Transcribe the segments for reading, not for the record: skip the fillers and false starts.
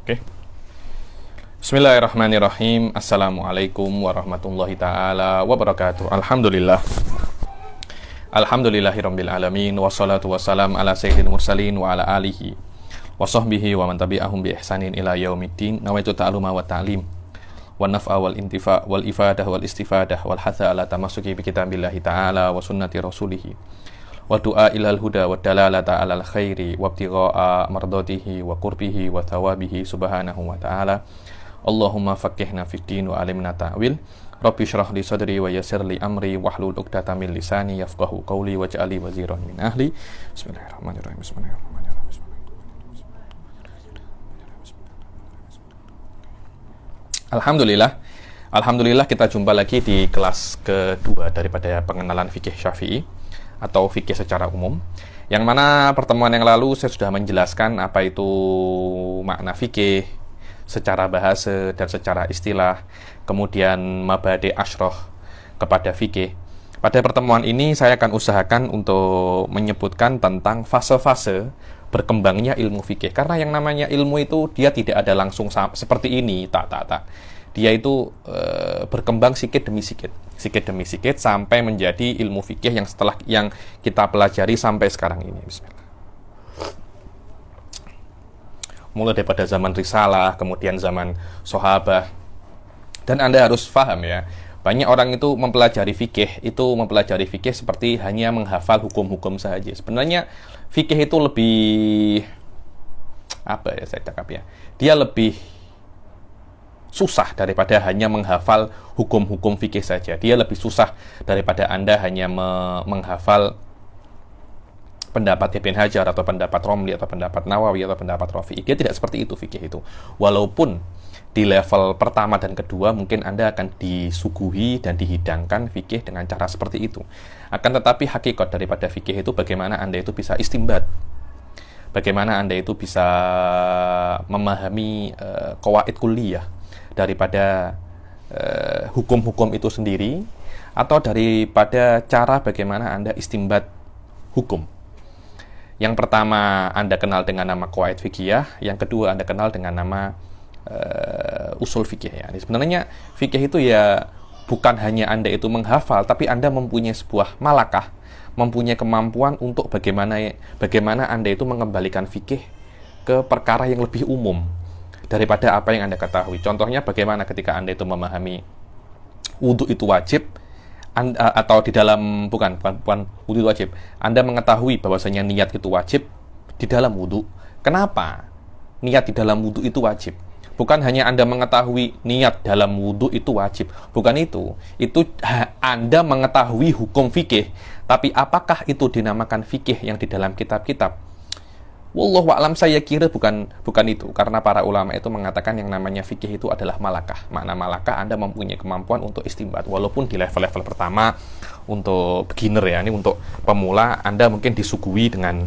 Oke. Bismillahirrahmanirrahim. Assalamualaikum warahmatullahi taala wabarakatuh. Alhamdulillahirabbil alamin wassalatu wassalam ala sayyidil mursalin wa ala alihi wa sahbihi wa man tabi'ahum bi ihsanin ila yaumiddin. Nawaitu ta'aluma wa ta'lim wa naf'a wal intifa' wal ifadah wal istifadah wal hatha ala tamassuki bi kitabillahi ta'ala wa sunnati rasulih wa du'a ilal huda wa dalalata alal khairi wa ibtigha'a mardatihi wa qurbihi wa thawabihi subhanahu wa ta'ala. Allahumma faqihna fid din wa alimna ta'wil. Rabbi shrah li sadri wa yassir li amri wahlul 'uqdatam min lisani yafqahu qawli waj'al li waziran min ahli. Bismillahirrahmanirrahim. Alhamdulillah kita jumpa lagi di kelas kedua daripada pengenalan fikih Syafi'i atau fikih secara umum, yang mana pertemuan yang lalu saya sudah menjelaskan apa itu makna fikih secara bahasa dan secara istilah, kemudian mabadi asyroh kepada fikih. Pada pertemuan ini saya akan usahakan untuk menyebutkan tentang fase-fase berkembangnya ilmu fikih, karena yang namanya ilmu itu dia tidak ada langsung seperti ini, tak. Dia itu berkembang sedikit demi sedikit sampai menjadi ilmu fikih yang setelah yang kita pelajari sampai sekarang ini. Bismillah. Mulai daripada zaman risalah, kemudian zaman sahabah. Dan Anda harus paham ya, banyak orang itu mempelajari fikih seperti hanya menghafal hukum-hukum saja. Sebenarnya fikih itu lebih saya cakap ya, dia lebih susah daripada hanya menghafal hukum-hukum fikih saja. Dia lebih susah daripada Anda hanya menghafal pendapat Ibn Hajar atau pendapat Romli atau pendapat Nawawi atau pendapat Rafi'i. Dia tidak seperti itu fikih itu. Walaupun di level pertama dan kedua mungkin Anda akan disuguhi dan dihidangkan fikih dengan cara seperti itu. Akan tetapi hakikat daripada fikih itu bagaimana Anda itu bisa istimbat, bagaimana Anda itu bisa memahami qawaid kulliyah daripada hukum-hukum itu sendiri, atau daripada cara bagaimana Anda istimbat hukum. Yang pertama Anda kenal dengan nama qawaid fikih, yang kedua Anda kenal dengan nama usul fikih ya. Sebenarnya fikih itu ya bukan hanya Anda itu menghafal, tapi Anda mempunyai sebuah malakah, mempunyai kemampuan untuk bagaimana Anda itu mengembalikan fikih ke perkara yang lebih umum daripada apa yang Anda ketahui. Contohnya bagaimana ketika Anda itu memahami wudhu itu wajib, atau di dalam bukan wudhu itu wajib, Anda mengetahui bahwasanya niat itu wajib di dalam wudhu. Kenapa niat di dalam wudhu itu wajib? Bukan hanya Anda mengetahui niat dalam wudhu itu wajib, bukan itu Anda mengetahui hukum fikih, tapi apakah itu dinamakan fikih yang di dalam kitab-kitab? Wallahu a'lam, saya kira bukan itu, karena para ulama itu mengatakan yang namanya fikih itu adalah malakah. Makna malakah, Anda mempunyai kemampuan untuk istimbat. Walaupun di level-level pertama untuk beginner ya, ini untuk pemula, Anda mungkin disuguhi dengan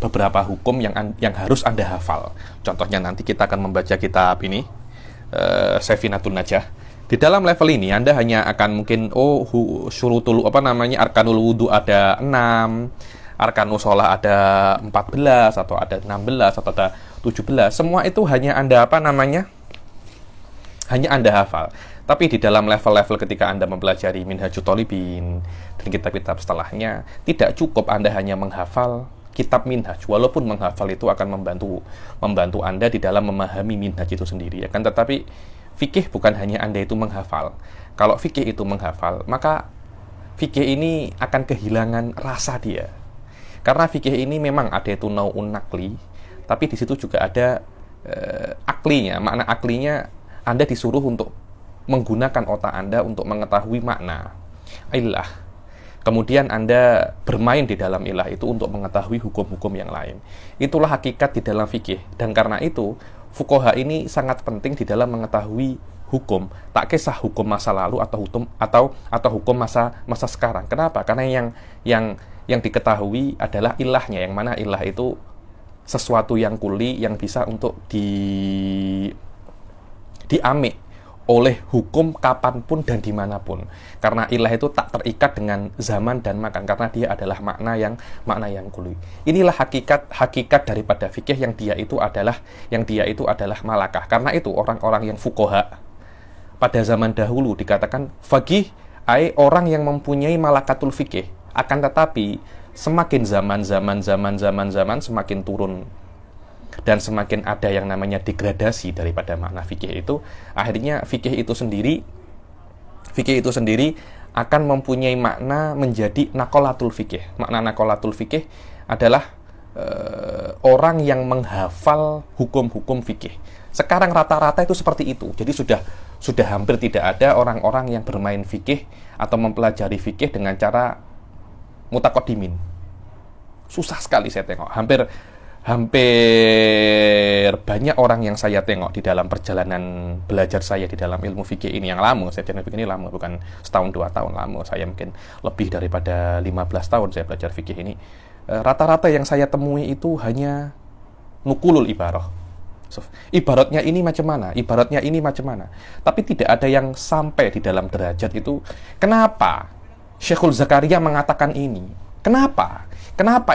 beberapa hukum yang harus Anda hafal. Contohnya nanti kita akan membaca kitab ini, Safinatun Najah. Di dalam level ini Anda hanya akan mungkin syurutul arkanul wudu ada 6, arkanul sholah ada 14 atau ada 16 atau ada 17. Semua itu hanya Anda hanya Anda hafal. Tapi di dalam level-level ketika Anda mempelajari Minhajut Thalibin dan kitab-kitab setelahnya, tidak cukup Anda hanya menghafal kitab Minhaj. Walaupun menghafal itu akan membantu Anda di dalam memahami Minhaj itu sendiri. Akan tetapi fikih bukan hanya Anda itu menghafal. Kalau fikih itu menghafal, maka fikih ini akan kehilangan rasa dia. Karena fikih ini memang ada itu nau'un nakli, tapi di situ juga ada aklinya. Makna aklinya Anda disuruh untuk menggunakan otak Anda untuk mengetahui makna ilah. Kemudian Anda bermain di dalam ilah itu untuk mengetahui hukum-hukum yang lain. Itulah hakikat di dalam fikih. Dan karena itu, fuqaha ini sangat penting di dalam mengetahui hukum. Tak kisah hukum masa lalu atau hukum masa sekarang. Kenapa? Karena yang diketahui adalah ilahnya, yang mana ilah itu sesuatu yang kuli yang bisa untuk diamik oleh hukum kapanpun dan dimanapun, karena ilah itu tak terikat dengan zaman dan makan, karena dia adalah makna yang kuli. Inilah hakikat daripada fikih yang dia itu adalah malakah. Karena itu orang-orang yang fuqaha pada zaman dahulu dikatakan faqih, ai orang yang mempunyai malakatul fikih. Akan tetapi semakin zaman semakin turun dan semakin ada yang namanya degradasi daripada makna fikih itu, akhirnya fikih itu sendiri akan mempunyai makna menjadi nakolatul fikih. Makna nakolatul fikih adalah orang yang menghafal hukum-hukum fikih. Sekarang rata-rata itu seperti itu. Jadi sudah hampir tidak ada orang-orang yang bermain fikih atau mempelajari fikih dengan cara mutakodimin. Susah sekali saya tengok. Hampir banyak orang yang saya tengok di dalam perjalanan belajar saya di dalam ilmu fikih ini yang lama. Saya ilmu fikih ini lama, bukan setahun 2 tahun lama. Saya mungkin lebih daripada 15 tahun saya belajar fikih ini. Rata-rata yang saya temui itu hanya nukulul ibarah. Ibaratnya ini macam mana, tapi tidak ada yang sampai di dalam derajat itu. Kenapa Syekhul Zakaria mengatakan ini? Kenapa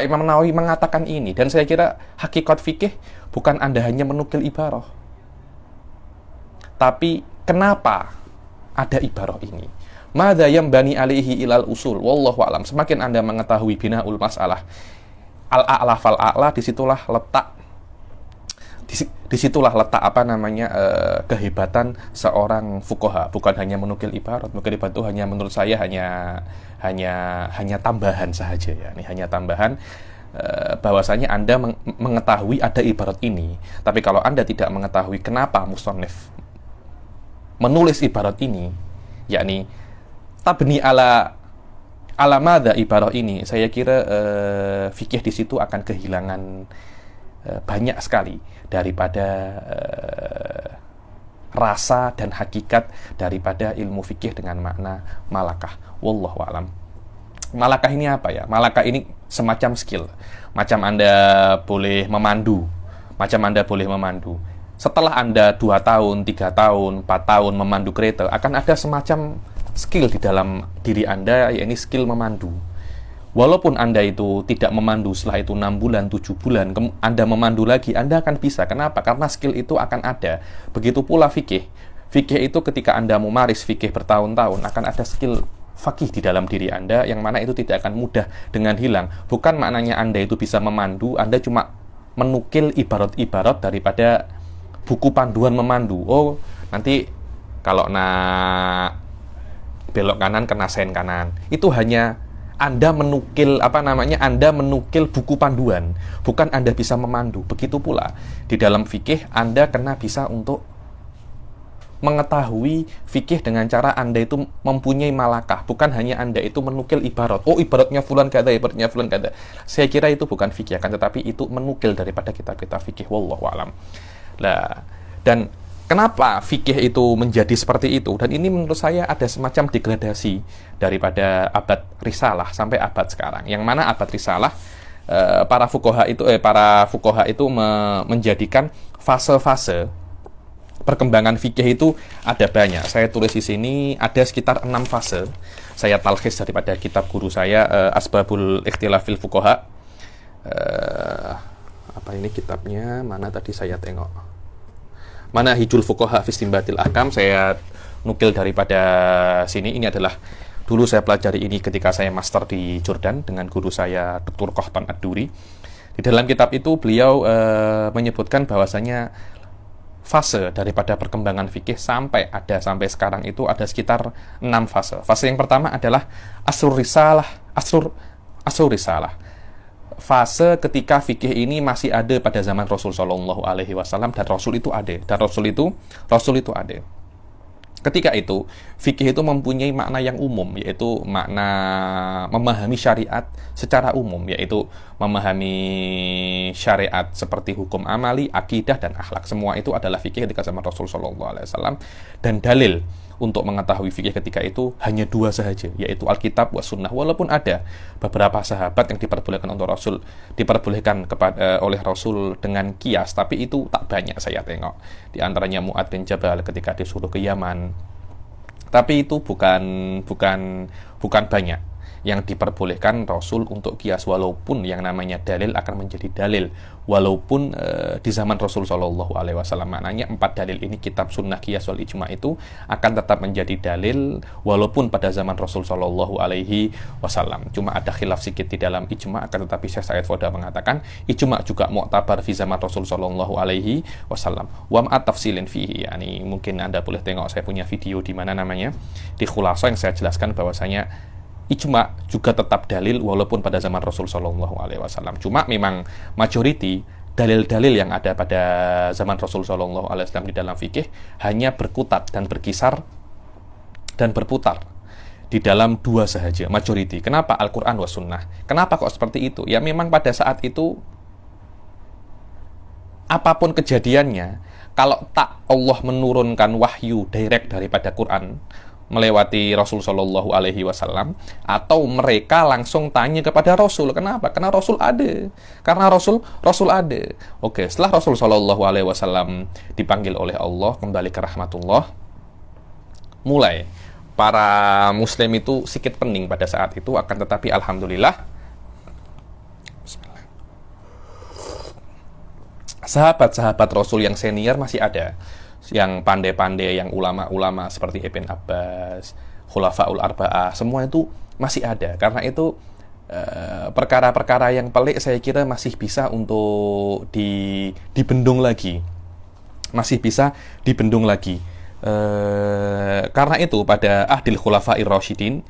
Imam Nawawi mengatakan ini? Dan saya kira hakikat fikih bukan Anda hanya menukil ibarah, tapi kenapa ada ibarah ini? Madza yambani alaihi ilal usul wallahu alam. Semakin Anda mengetahui binaul masalah al-a'la fal-a'la, disitulah letak kehebatan seorang fuqaha. Bukan hanya menukil ibarat. Menukil ibarat itu menurut saya hanya tambahan saja ya. Ini hanya tambahan bahwasanya Anda mengetahui ada ibarat ini. Tapi kalau Anda tidak mengetahui kenapa musannif menulis ibarat ini, yakni tabni ala madza ibarat ini, saya kira fikih di situ akan kehilangan banyak sekali daripada rasa dan hakikat daripada ilmu fikih dengan makna malakah. Wallahu a'lam. Malakah ini apa ya? Malakah ini semacam skill. Macam Anda boleh memandu. Setelah Anda 2 tahun, 3 tahun, 4 tahun memandu kereta, akan ada semacam skill di dalam diri Anda, yakni skill memandu. Walaupun Anda itu tidak memandu setelah itu 6 bulan, 7 bulan, Anda memandu lagi, Anda akan bisa. Kenapa? Karena skill itu akan ada. Begitu pula fikih. Fikih itu ketika Anda mewaris fikih bertahun-tahun, akan ada skill fakih di dalam diri Anda, yang mana itu tidak akan mudah dengan hilang. Bukan maknanya Anda itu bisa memandu, Anda cuma menukil ibarat-ibarat daripada buku panduan memandu. Oh, nanti kalau belok kanan kena sen kanan. Itu hanya Anda menukil Anda menukil buku panduan, bukan Anda bisa memandu. Begitu pula di dalam fikih, Anda kena bisa untuk mengetahui fikih dengan cara Anda itu mempunyai malakah, bukan hanya Anda itu menukil ibarat. Oh, ibaratnya fulan kada. Saya kira itu bukan fikih, akan tetapi itu menukil daripada kitab-kitab fikih. Wallahu a'lam. Nah, dan kenapa fikih itu menjadi seperti itu? Dan ini menurut saya ada semacam degradasi daripada abad risalah sampai abad sekarang. Yang mana abad risalah para fuqaha itu menjadikan fase-fase perkembangan fikih itu ada banyak. Saya tulis di sini ada sekitar 6 fase. Saya talkhis daripada kitab guru saya, Asbabul Ikhtilafil Fuqaha. Apa ini kitabnya? Mana tadi saya tengok? Manahijul Fuqaha fi Istinbatil Ahkam. Saya nukil daripada sini. Ini adalah dulu saya pelajari ini ketika saya master di Jordan dengan guru saya Dr. Qahtan Ad-Duri. Di dalam kitab itu beliau menyebutkan bahwasanya fase daripada perkembangan fikih sampai sekarang itu ada sekitar 6 fase. Fase yang pertama adalah asrur risalah. Fase ketika fikih ini masih ada pada zaman Rasul Shallallahu Alaihi Wasallam, dan Rasul itu ada. Ketika itu, fikih itu mempunyai makna yang umum, yaitu makna memahami syariat secara umum, yaitu memahami syariat seperti hukum amali, akidah, dan akhlak. Semua itu adalah fikih ketika zaman Rasul Shallallahu Alaihi Wasallam. Dan dalil untuk mengetahui fikih ketika itu hanya dua sahaja, yaitu Alkitab wa Sunnah. Walaupun ada beberapa sahabat yang diperbolehkan untuk Rasul, diperbolehkan oleh Rasul dengan kias, tapi itu tak banyak saya tengok. Di antaranya Mu'adz bin Jabal ketika disuruh ke Yaman. Tapi itu bukan banyak yang diperbolehkan Rasul untuk kias, walaupun yang namanya dalil akan menjadi dalil walaupun di zaman Rasul Shallallahu Alaihi Wasallam. Maknanya 4 dalil ini, kitab, sunnah, kias, wal ijma, itu akan tetap menjadi dalil walaupun pada zaman Rasul Shallallahu Alaihi Wasallam. Cuma ada khilaf sedikit di dalam ijma, akan tetapi Syekh Said Foda mengatakan ijma juga mu'tabar fi zaman Rasul Shallallahu Alaihi Wasallam. Wa ma'at tafsilin fihi, yani mungkin Anda boleh tengok saya punya video di mana namanya di Khulasa yang saya jelaskan bahwasanya ijma juga tetap dalil walaupun pada zaman Rasul Shallallahu Alaihi Wasallam. Cuma memang majority dalil-dalil yang ada pada zaman Rasul Shallallahu Alaihi Wasallam di dalam fikih hanya berkutat dan berkisar dan berputar di dalam dua sahaja, majority. Kenapa? Al-Quran wa Sunnah. Kenapa kok seperti itu? Ya memang pada saat itu apapun kejadiannya, kalau tak Allah menurunkan wahyu direct daripada Quran melewati Rasul Shallallahu Alaihi Wasallam, atau mereka langsung tanya kepada Rasul. Kenapa? Karena Rasul ada. Karena Rasul ada. Oke, setelah Rasul Shallallahu Alaihi Wasallam dipanggil oleh Allah kembali ke rahmatullah, mulai para Muslim itu sedikit pening pada saat itu. Akan tetapi alhamdulillah, sahabat-sahabat Rasul yang senior masih ada, yang pandai-pandai, yang ulama-ulama seperti Ibn Abbas, Khulafaul Arba'ah, semua itu masih ada. Karena itu perkara-perkara yang pelik saya kira masih bisa untuk dibendung lagi. Masih bisa dibendung lagi. Karena itu pada Ahdil Khulafa'ir Rasyidin,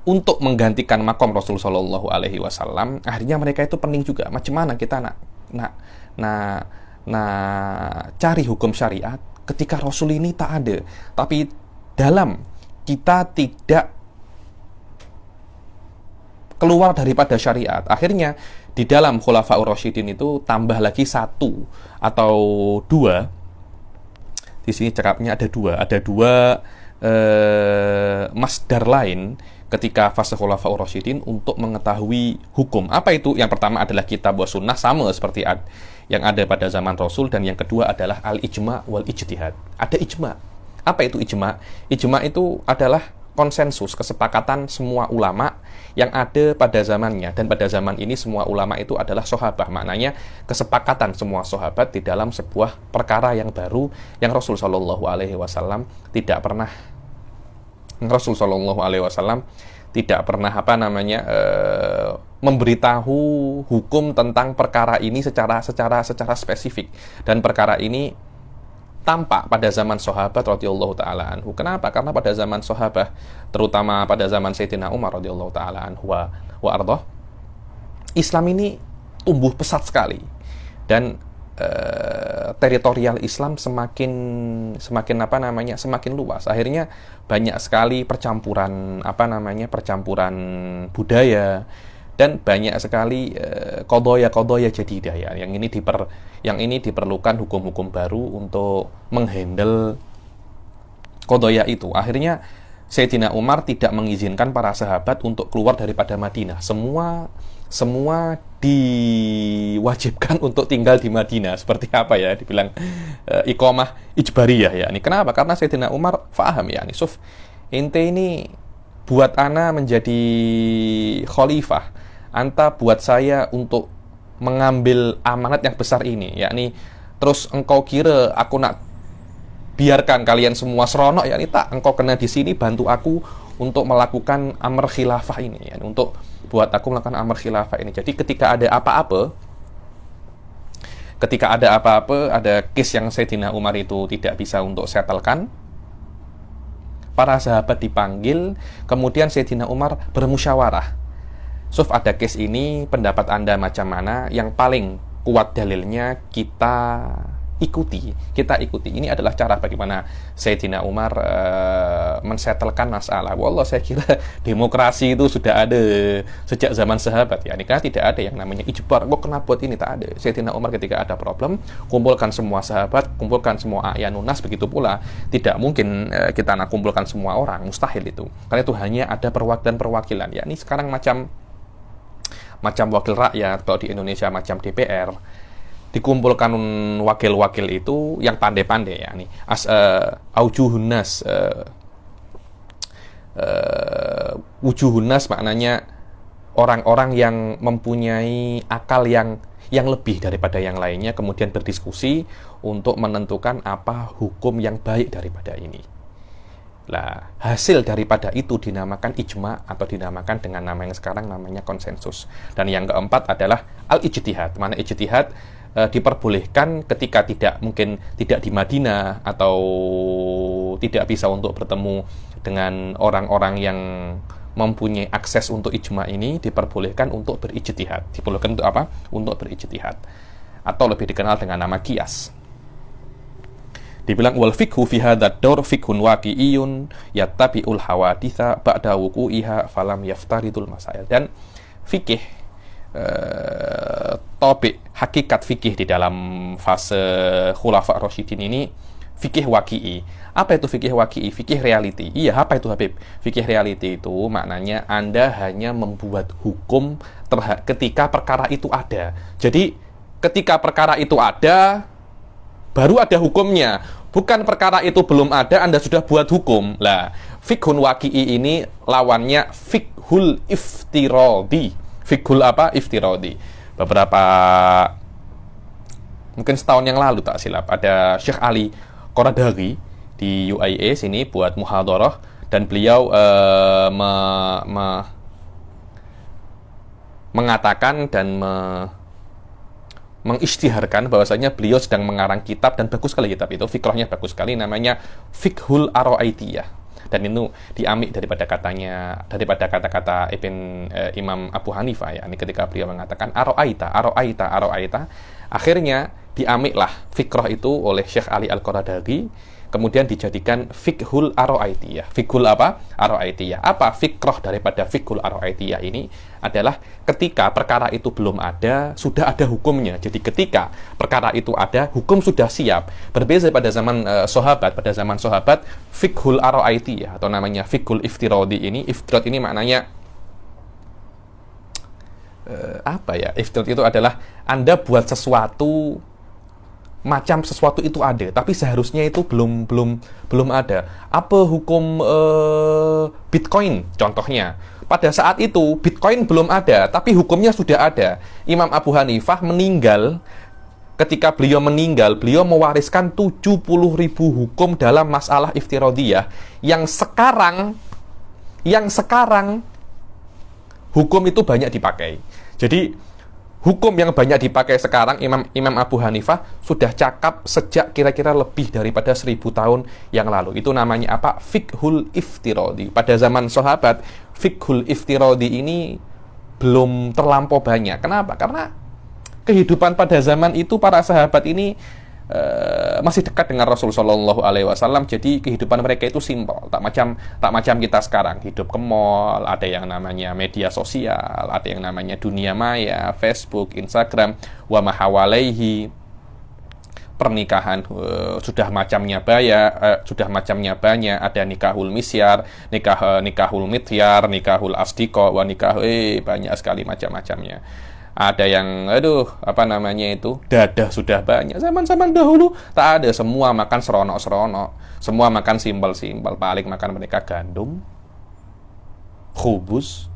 untuk menggantikan makom Rasul Shallallahu Alaihi Wasallam, akhirnya mereka itu pening juga. Macam mana kita cari hukum syariat ketika Rasul ini tak ada, tapi dalam kita tidak keluar daripada syariat. Akhirnya di dalam Khulafaur Rasyidin itu tambah lagi 1 atau 2. Di sini cakapnya ada 2 masdar lain ketika fase Khulafaur Rasyidin untuk mengetahui hukum. Apa itu? Yang pertama adalah kitab wa sunnah, sama seperti yang ada pada zaman Rasul, dan yang kedua adalah al-ijma wal ijtihad. Ada ijma. Apa itu ijma? Ijma itu adalah konsensus, kesepakatan semua ulama yang ada pada zamannya, dan pada zaman ini semua ulama itu adalah sahabat. Maknanya kesepakatan semua sahabat di dalam sebuah perkara yang baru yang Rasul Shallallahu Alaihi Wasallam tidak pernah memberitahu hukum tentang perkara ini secara spesifik, dan perkara ini tampak pada zaman sahabat radhiyallahu taala anhu. Kenapa? Karena pada zaman sahabat, terutama pada zaman Sayyidina Umar radhiyallahu taala anhu wa ardhah, Islam ini tumbuh pesat sekali, dan teritorial Islam semakin luas. Akhirnya banyak sekali percampuran budaya, dan banyak sekali qadaya jadidah ya. Yang ini diperlukan hukum-hukum baru untuk menghandle qadaya itu. Akhirnya Sayyidina Umar tidak mengizinkan para sahabat untuk keluar daripada Madinah. Semua diwajibkan untuk tinggal di Madinah. Seperti apa ya? Dibilang iqamah ijbariyah ya. Ini kenapa? Karena Sayyidina Umar faham ya. Suf, ente ini buat ana menjadi khalifah. Anta buat saya untuk mengambil amanat yang besar ini, yakni terus engkau kira aku nak biarkan kalian semua seronok, yakni tak, engkau kena di sini bantu aku untuk melakukan amr khilafah ini, yakni untuk buat aku melakukan amr khilafah ini. Jadi ketika ada apa-apa, ada case yang Sayyidina Umar itu tidak bisa untuk settlekan, para sahabat dipanggil, kemudian Sayyidina Umar bermusyawarah. Suf, ada case ini, pendapat Anda macam mana? Yang paling kuat dalilnya kita kita ikuti. Ini adalah cara bagaimana Sayyidina Umar mensetelkan masalah. Wallah, saya kira demokrasi itu sudah ada sejak zaman sahabat ya. Ini kan tidak ada yang namanya ijbar. Kok kena buat ini, tak ada. Sayyidina Umar ketika ada problem, kumpulkan semua sahabat, kumpulkan semua a'yanunas, begitu pula tidak mungkin kita nak kumpulkan semua orang, mustahil itu. Karena itu hanya ada perwakilan. Ya, ini sekarang macam wakil rakyat, kalau di Indonesia macam DPR. Dikumpulkan wakil-wakil itu yang pandai-pandai ya nih, aujuhunnas, wujuhunnas maknanya orang-orang yang mempunyai akal yang lebih daripada yang lainnya, kemudian berdiskusi untuk menentukan apa hukum yang baik daripada ini. Lah, hasil daripada itu dinamakan ijma atau dinamakan dengan nama yang sekarang namanya konsensus. Dan yang keempat adalah al-ijtihad. Mana ijtihad diperbolehkan ketika tidak di Madinah atau tidak bisa untuk bertemu dengan orang-orang yang mempunyai akses untuk ijma ini, diperbolehkan untuk berijtihad. Diperbolehkan untuk apa? Untuk berijtihad. Atau lebih dikenal dengan nama qiyas. Dibilang wal fikhu fi hadzal daur fikhun waqi'iyun yattabi'ul hawaditha ba'da wuqu'iha falam yaftaridul masail. Dan fikih topik hakikat fikih di dalam fase Khulafa Rasyidin ini fikih waqi'i. Apa itu fikih waqi'i? Fikih reality. Iya, apa itu Habib? Fikih reality itu maknanya Anda hanya membuat hukum ketika perkara itu ada. Jadi ketika perkara itu ada, baru ada hukumnya. Bukan perkara itu belum ada, Anda sudah buat hukum. Lah, fikhun waqi'i ini lawannya fikhul iftiradi. Fikhul apa? Iftiradi. Beberapa mungkin setahun yang lalu tak silap, ada Syekh Ali Qoradaghi di UIA sini buat muhadharah, dan beliau mengatakan dan mengisytiharkan bahwasanya beliau sedang mengarang kitab, dan bagus sekali kitab itu, fikrahnya bagus sekali, namanya Fikhul Aro'aitiyah. Dan itu diambil daripada kata-kata Imam Abu Hanifah ya. Ini ketika beliau mengatakan aro'aita. Akhirnya diambillah fikrah itu oleh Syekh Ali Al-Qoradaghi, kemudian dijadikan fikhul aro'aitiyah. Fikhul apa? Aro'aitiyah. Apa fikrah daripada fikhul aro'aitiyah ini? Adalah ketika perkara itu belum ada, sudah ada hukumnya. Jadi ketika perkara itu ada, hukum sudah siap. Berbeda pada zaman sahabat. Pada zaman sahabat, fikhul aro'aitiyah atau namanya fikhul iftiradi ini. Iftirad ini maknanya apa ya? Iftirad itu adalah Anda buat sesuatu macam sesuatu itu ada, tapi seharusnya itu belum ada. Apa hukum Bitcoin contohnya? Pada saat itu Bitcoin belum ada, tapi hukumnya sudah ada. Imam Abu Hanifah meninggal. Ketika beliau meninggal, beliau mewariskan 70.000 hukum dalam masalah iftiradiyah yang sekarang hukum itu banyak dipakai. Jadi hukum yang banyak dipakai sekarang, Imam Abu Hanifah sudah cakap sejak kira-kira lebih daripada 1000 tahun yang lalu. Itu namanya apa? Fikhul iftiradi. Pada zaman sahabat, fikhul iftiradi ini belum terlampau banyak. Kenapa? Karena kehidupan pada zaman itu para sahabat ini masih dekat dengan Rasul Shallallahu Alaihi Wasallam. Jadi kehidupan mereka itu simpel, tak macam kita sekarang hidup ke mall, ada yang namanya media sosial, ada yang namanya dunia maya, Facebook, Instagram, wa mahawalaihi. Pernikahan sudah macamnya banyak, ada nikahul misyar, nikahul mityar, nikahul asdiko, wa nikah banyak sekali macam-macamnya. Ada yang, dadah sudah banyak. Zaman-zaman dahulu tak ada, semua makan seronok-seronok, semua makan simpel-simpel, paling makan mereka gandum, khubus.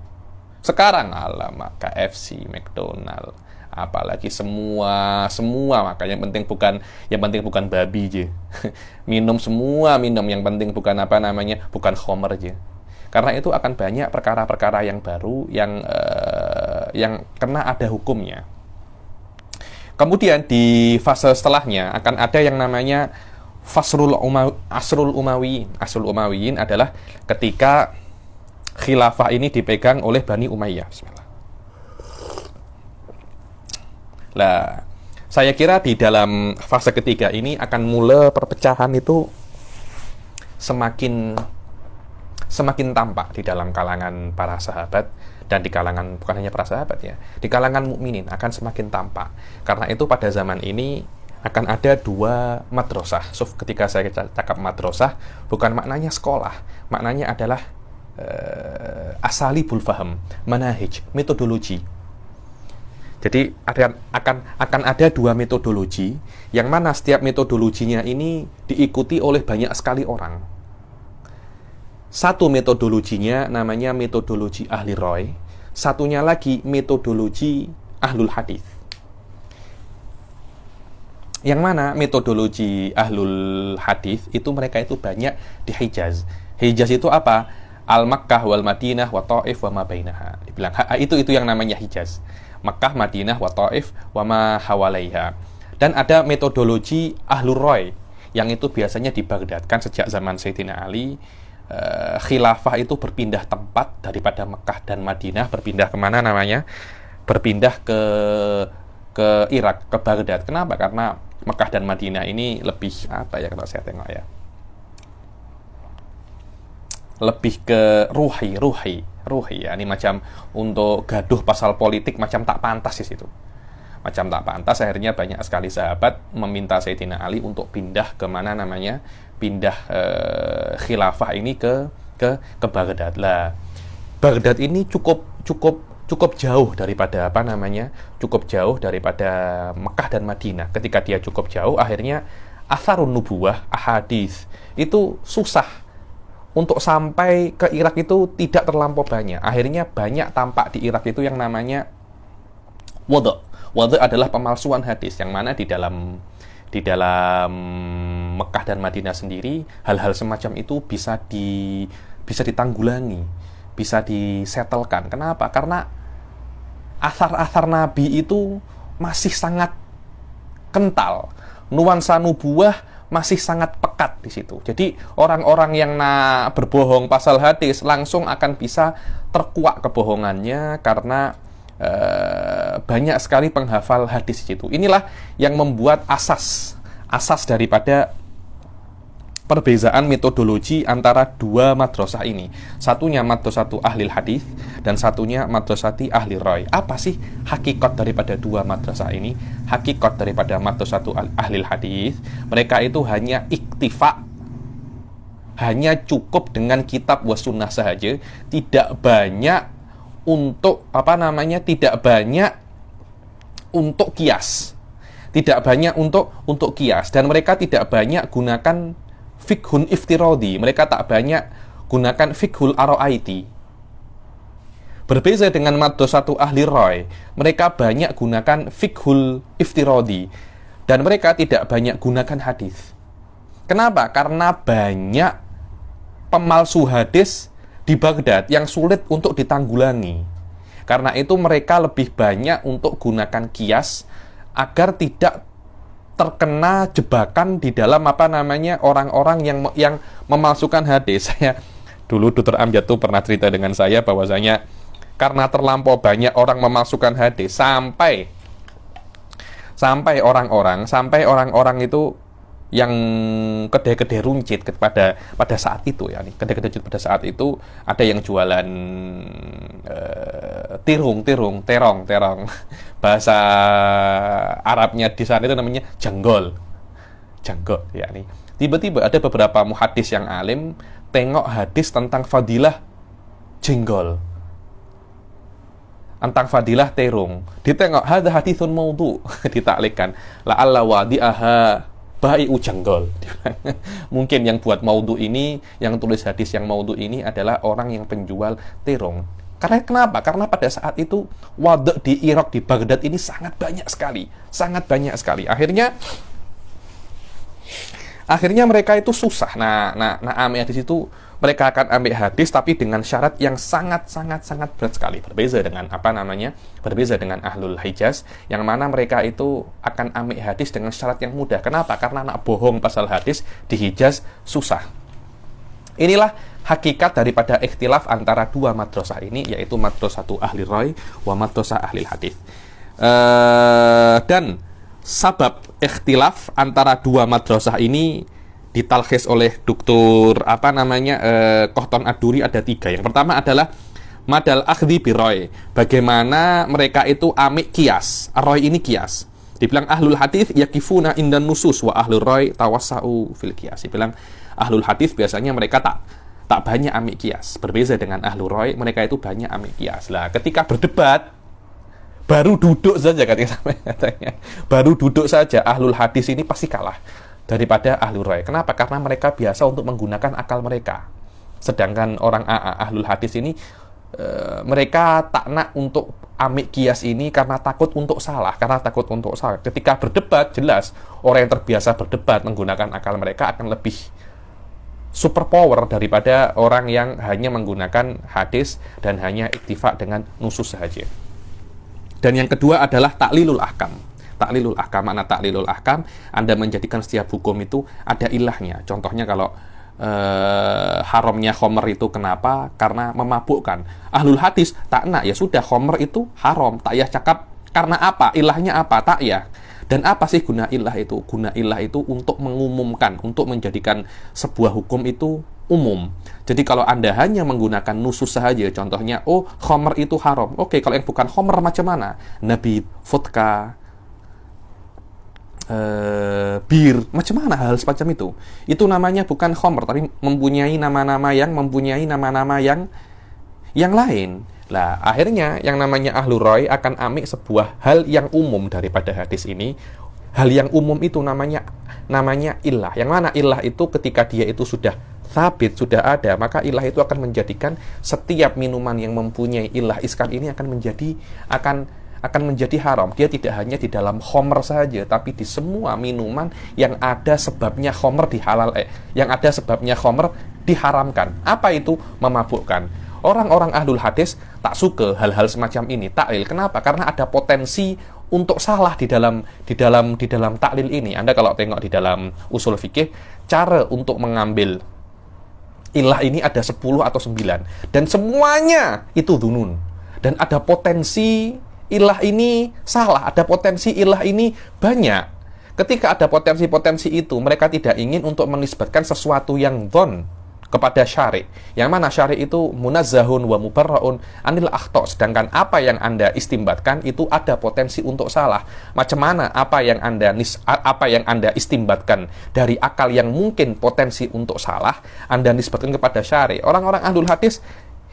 Sekarang alamak, KFC, McDonald, apalagi semua makan. Yang penting bukan babi aja. Minum, yang penting bukan bukan khomer aja. Karena itu akan banyak perkara-perkara yang baru yang kena ada hukumnya. Kemudian di fase setelahnya akan ada yang namanya Asrul Umayyin. Asrul Umayyin adalah ketika khilafah ini dipegang oleh Bani Umayyah. Bismillah. Lah, Saya kira di dalam fase ketiga ini akan mulai perpecahan itu semakin tampak di dalam kalangan para sahabat, dan di kalangan bukan hanya para sahabat ya, di kalangan mukminin akan semakin tampak. Karena itu pada zaman ini akan ada dua madrasah. So, ketika saya cakap madrasah, bukan maknanya sekolah, maknanya adalah asalibul faham, manahij, metodologi. Jadi akan ada dua metodologi, yang mana setiap metodologinya ini diikuti oleh banyak sekali orang. Satu metodologinya namanya metodologi ahli roy, satunya lagi metodologi ahlul hadis. Yang mana metodologi ahlul hadis itu mereka itu banyak di Hijaz. Hijaz itu apa? Al-Makkah wal Madinah wa Taif wa ma bainaha. Dibilang itu yang namanya Hijaz. Makkah, Madinah, wa Taif, wa ma hawalaiha. Dan ada metodologi ahlul roy, yang itu biasanya di Baghdad. Kan sejak zaman Sayyidina Ali, khilafah itu berpindah tempat daripada Mekah dan Madinah, berpindah kemana namanya? Berpindah ke Irak, ke Baghdad. Kenapa? Karena Mekah dan Madinah ini lebih, apa ya kalau saya tengok ya, lebih ke ruhi ya, ini macam untuk gaduh pasal politik macam tak pantas di situ. Macam tak pantas, akhirnya banyak sekali sahabat meminta Sayyidina Ali untuk pindah ke mana namanya? Pindah khilafah ini ke Baghdad. Lah, Baghdad ini cukup jauh daripada apa namanya? Cukup jauh daripada Mekah dan Madinah. Ketika dia cukup jauh, akhirnya atharun nubuwah, ahadits itu susah untuk sampai ke Irak, itu tidak terlampau banyak. Akhirnya banyak tampak di Irak itu yang namanya wadha. Wadha adalah pemalsuan hadis, yang mana di dalam Mekah dan Madinah sendiri hal-hal semacam itu bisa ditanggulangi, bisa disetelkan. Kenapa? Karena athar-athar Nabi itu masih sangat kental, nuansa nubuwah masih sangat pekat di situ. Jadi orang-orang yang berbohong pasal hadis langsung akan bisa terkuak kebohongannya karena banyak sekali penghafal hadis di situ. Inilah yang membuat asas daripada perbezaan metodologi antara dua madrasah ini. Satunya madrasatu ahlil hadis dan satunya madrasati ahli roy. Apa sih hakikat daripada dua madrasah ini? Hakikat daripada madrasatu ahlil hadis, mereka itu hanya iktifa, hanya cukup dengan kitab was sunnah sahaja, tidak banyak untuk tidak banyak untuk kias. Tidak banyak untuk kias, dan mereka tidak banyak gunakan fikhun iftiradi, mereka tak banyak gunakan fikhul aro'aiti. Berbeda dengan madrasatu ahli roy, mereka banyak gunakan fikhul iftiradi, dan mereka tidak banyak gunakan hadis. Kenapa? Karena banyak pemalsu hadis di Baghdad yang sulit untuk ditanggulangi. Karena itu mereka lebih banyak untuk gunakan kias agar tidak terkena jebakan di dalam orang-orang yang memalsukan hadis. Saya dulu Dr. Amjad tuh pernah cerita dengan saya bahwasanya karena terlampau banyak orang memalsukan hadis sampai orang-orang itu yang kedai-kedai runcit pada saat itu ya, kedai-kedai runcit pada saat itu ada yang jualan terong, bahasa Arabnya di sana itu namanya janggol ya nih. Tiba-tiba ada beberapa muhadis yang alim tengok hadis tentang fadilah jenggol, tentang fadilah terong, ditengok hadza haditsun maudhu, ditaklikkan la'alla wadi'aha bai'u janggol. Mungkin yang buat maudhu ini, yang tulis hadis yang maudhu ini adalah orang yang penjual terong. Karena kenapa? Karena pada saat itu wadha di Irak, di Baghdad ini sangat banyak sekali. Akhirnya mereka itu susah. Nah ambil hadis itu, mereka akan ambil hadis tapi dengan syarat yang sangat berat sekali. Berbeza dengan ahlul Hijaz, yang mana mereka itu akan ambil hadis dengan syarat yang mudah. Kenapa? Karena nak bohong pasal hadis di Hijaz susah. Inilah hakikat daripada ikhtilaf antara dua madrasah ini, yaitu madrasatu ahli roy wa madrasah ahli hadis. Dan sabab ikhtilaf antara dua madrasah ini ditalkhis oleh Dr. Kohton Ad-Duri ada 3. Yang pertama adalah madal akhdhi biroy, bagaimana mereka itu amik kias. Roy ini kias. Dibilang ahlul hadis yakifuna indan nusus wa ahlul roy tawassau fil kias. Dibilang ahlul hadis biasanya mereka tak banyak amik kias. Berbeda dengan ahlul roy, mereka itu banyak amik kias. Lah, ketika berdebat baru duduk saja katanya. Baru duduk saja ahlul hadis ini pasti kalah daripada ahlul roy. Kenapa? Karena mereka biasa untuk menggunakan akal mereka. Sedangkan orang ahlul hadis ini mereka tak nak untuk amik kias ini karena takut untuk salah. Ketika berdebat, jelas orang yang terbiasa berdebat menggunakan akal mereka akan lebih super power daripada orang yang hanya menggunakan hadis dan hanya iktifak dengan nusus saja. Dan yang kedua adalah taklilul ahkam. Taklilul ahkam, mana taklilul ahkam? Anda menjadikan setiap hukum itu ada ilahnya. Contohnya kalau haramnya khomer itu kenapa? Karena memabukkan. Ahlul hadis tak nak, ya sudah khomer itu haram. Tak ya cakap karena apa? Ilahnya apa? Tak ya. Dan apa sih guna ilah itu? Guna ilah itu untuk mengumumkan, untuk menjadikan sebuah hukum itu umum. Jadi kalau Anda hanya menggunakan nusus saja, contohnya, oh khomer itu haram. Oke, kalau yang bukan khomer macam mana? Nabi, vodka, bir, macam mana hal semacam itu? Itu namanya bukan khomer, tapi mempunyai nama-nama yang lain. Lah, akhirnya yang namanya ahlu roy akan amik sebuah hal yang umum daripada hadis ini. Hal yang umum itu namanya ilah. Yang mana ilah itu ketika dia itu sudah sabit, sudah ada, maka ilah itu akan menjadikan setiap minuman yang mempunyai ilah iskan ini akan menjadi haram. Dia tidak hanya di dalam khomer saja, tapi di semua minuman yang ada sebabnya khomer diharamkan. Apa itu? Memabukkan. Orang-orang ahlul hadis tak suka hal-hal semacam ini, taklil. Kenapa? Karena ada potensi untuk salah di dalam taklil ini. Anda kalau tengok di dalam usul fikih, cara untuk mengambil ilah ini ada 10 atau 9 dan semuanya itu dzunun. Dan ada potensi ilah ini salah, ada potensi ilah ini banyak. Ketika ada potensi-potensi itu, mereka tidak ingin untuk menisbatkan sesuatu yang dzon kepada syari'. Yang mana syari' itu munazzahun wa mubarra'un anil akhta'. Sedangkan apa yang Anda istimbatkan itu ada potensi untuk salah. Macam mana apa yang Anda istimbatkan dari akal yang mungkin potensi untuk salah, Anda nisbatkan kepada syari'. Orang-orang ahlul hadis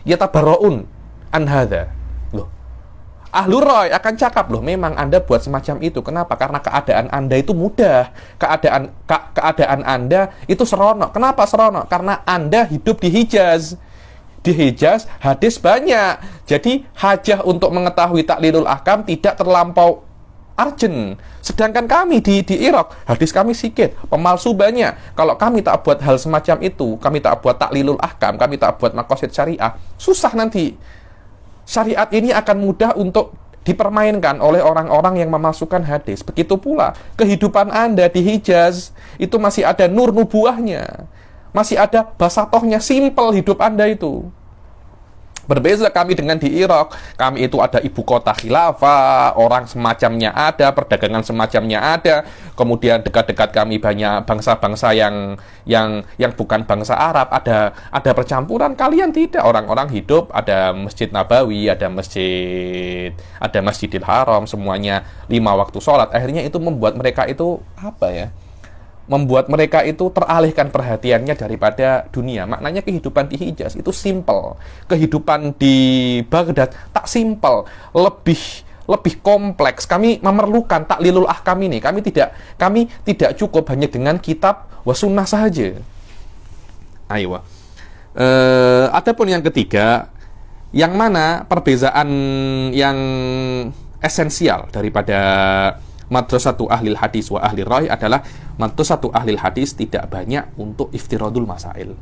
yatabarra'un an hadza. Ahlul roy akan cakap, loh memang Anda buat semacam itu. Kenapa? Karena keadaan Anda itu mudah. Keadaan Anda itu seronok. Kenapa seronok? Karena Anda hidup di Hijaz. Di Hijaz hadis banyak. Jadi hajah untuk mengetahui taklilul ahkam tidak terlampau urgent. Sedangkan kami di Irak, hadis kami sedikit, pemalsu banyak. Kalau kami tak buat hal semacam itu, kami tak buat taklilul ahkam, kami tak buat maqasid syariah, susah nanti. Syariat ini akan mudah untuk dipermainkan oleh orang-orang yang memasukkan hadis. Begitu pula kehidupan Anda di Hijaz itu masih ada nur nubuahnya, masih ada basatohnya, simple hidup Anda itu. Berbeda kami dengan di Irak, kami itu ada ibu kota khilafah, orang semacamnya ada, perdagangan semacamnya ada, kemudian dekat-dekat kami banyak bangsa-bangsa yang bukan bangsa Arab, ada percampuran. Kalian tidak, orang-orang hidup, ada Masjid Nabawi, ada Masjidil Haram, semuanya 5 waktu sholat. Akhirnya itu membuat mereka itu membuat mereka itu teralihkan perhatiannya daripada dunia. Maknanya kehidupan di Hijaz itu simple. Kehidupan di Baghdad tak simple, lebih kompleks. Kami memerlukan taklilul ahkam ini. Kami tidak cukup hanya dengan kitab wa sunnah saja. Ayo. Adapun yang ketiga, yang mana perbezaan yang esensial daripada madrasatu ahlil hadis wa ahli raih adalah madrasatu ahlil hadis tidak banyak untuk iftiradul masail.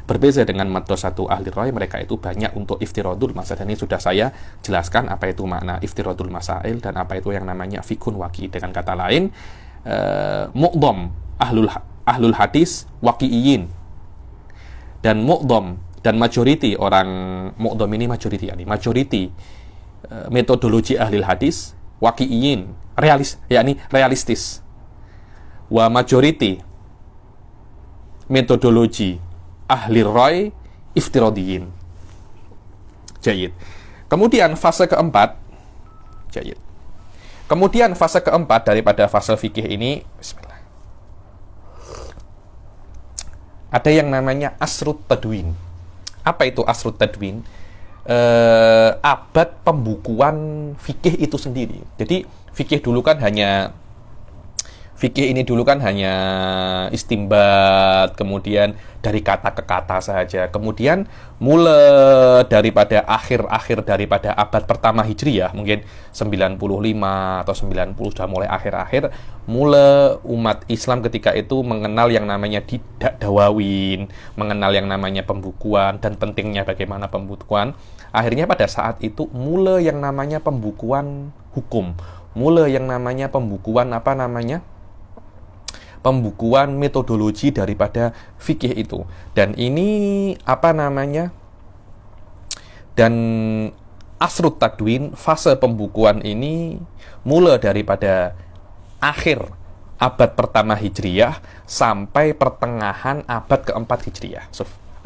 Berbeda dengan madrasatu ahli raih, mereka itu banyak untuk iftiradul masail. Dan ini sudah saya jelaskan apa itu makna iftiradul masail dan apa itu yang namanya fiqhun waqi'. Dengan kata lain, mu'dham ahlul hadis waqi'iyin, dan mu'dham dan majority orang mu'dham ini majority metodologi ahlil hadis waqi'iyin, yakni realistis. Wa majority metodologi ahli roy iftiradiyin. Jayid. Kemudian fase keempat, jayid. Kemudian fase keempat daripada fase fikih ini, bismillah, ada yang namanya asrut tadwin. Apa itu asrut tadwin? Abad pembukuan fikih itu sendiri. Jadi fikih ini dulu kan hanya istimbat, kemudian dari kata ke kata saja. Kemudian mulai daripada akhir-akhir daripada abad pertama Hijriyah, mungkin 95 atau 90 sudah mulai akhir-akhir, mulai umat Islam ketika itu mengenal yang namanya dawawin, mengenal yang namanya pembukuan dan pentingnya bagaimana pembukuan. Akhirnya pada saat itu mulai yang namanya pembukuan hukum, mulai yang namanya pembukuan pembukuan metodologi daripada fikih itu. Dan ini dan asrut tadwin, fase pembukuan ini mulai daripada akhir abad pertama Hijriyah sampai pertengahan abad keempat Hijriyah.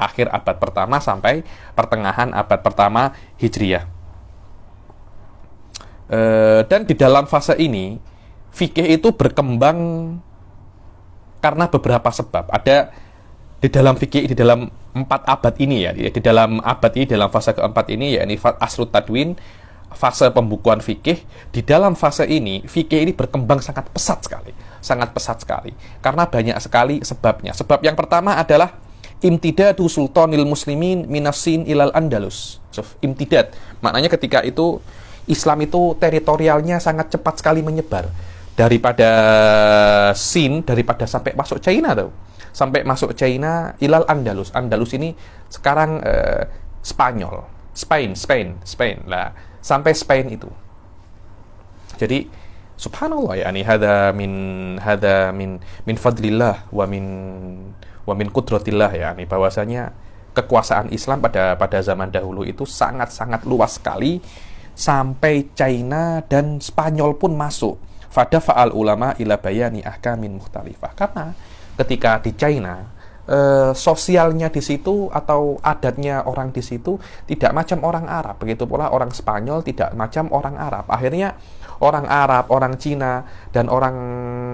Akhir abad pertama sampai pertengahan abad pertama Hijriyah. Dan di dalam fase ini fikih itu berkembang karena beberapa sebab. Ada di dalam fikih, di dalam 4 abad ini ya, di dalam abad ini, dalam fase keempat ini, yakni asrut tadwin, fase pembukuan fikih. Di dalam fase ini, fikih ini berkembang sangat pesat sekali, karena banyak sekali sebabnya. Sebab yang pertama adalah imtidadu sultanil muslimin minasin ilal Andalus. Imtidad, maknanya ketika itu Islam itu teritorialnya sangat cepat sekali menyebar. Daripada Sin, daripada sampai masuk China tuh. Sampai masuk China ilal Andalus. Andalus ini sekarang Spanyol. Spain. Lah, sampai Spain itu. Jadi subhanallah, yakni hada min fadlillah wa min qudratillah, yakni bahwasanya kekuasaan Islam pada zaman dahulu itu sangat-sangat luas sekali, sampai China dan Spanyol pun masuk. Fada fa'al ulama ila bayani ahkamin mukhtalifah. Karena ketika di China, sosialnya di situ atau adatnya orang di situ tidak macam orang Arab. Begitu pula orang Spanyol tidak macam orang Arab. Akhirnya orang Arab, orang Cina, dan orang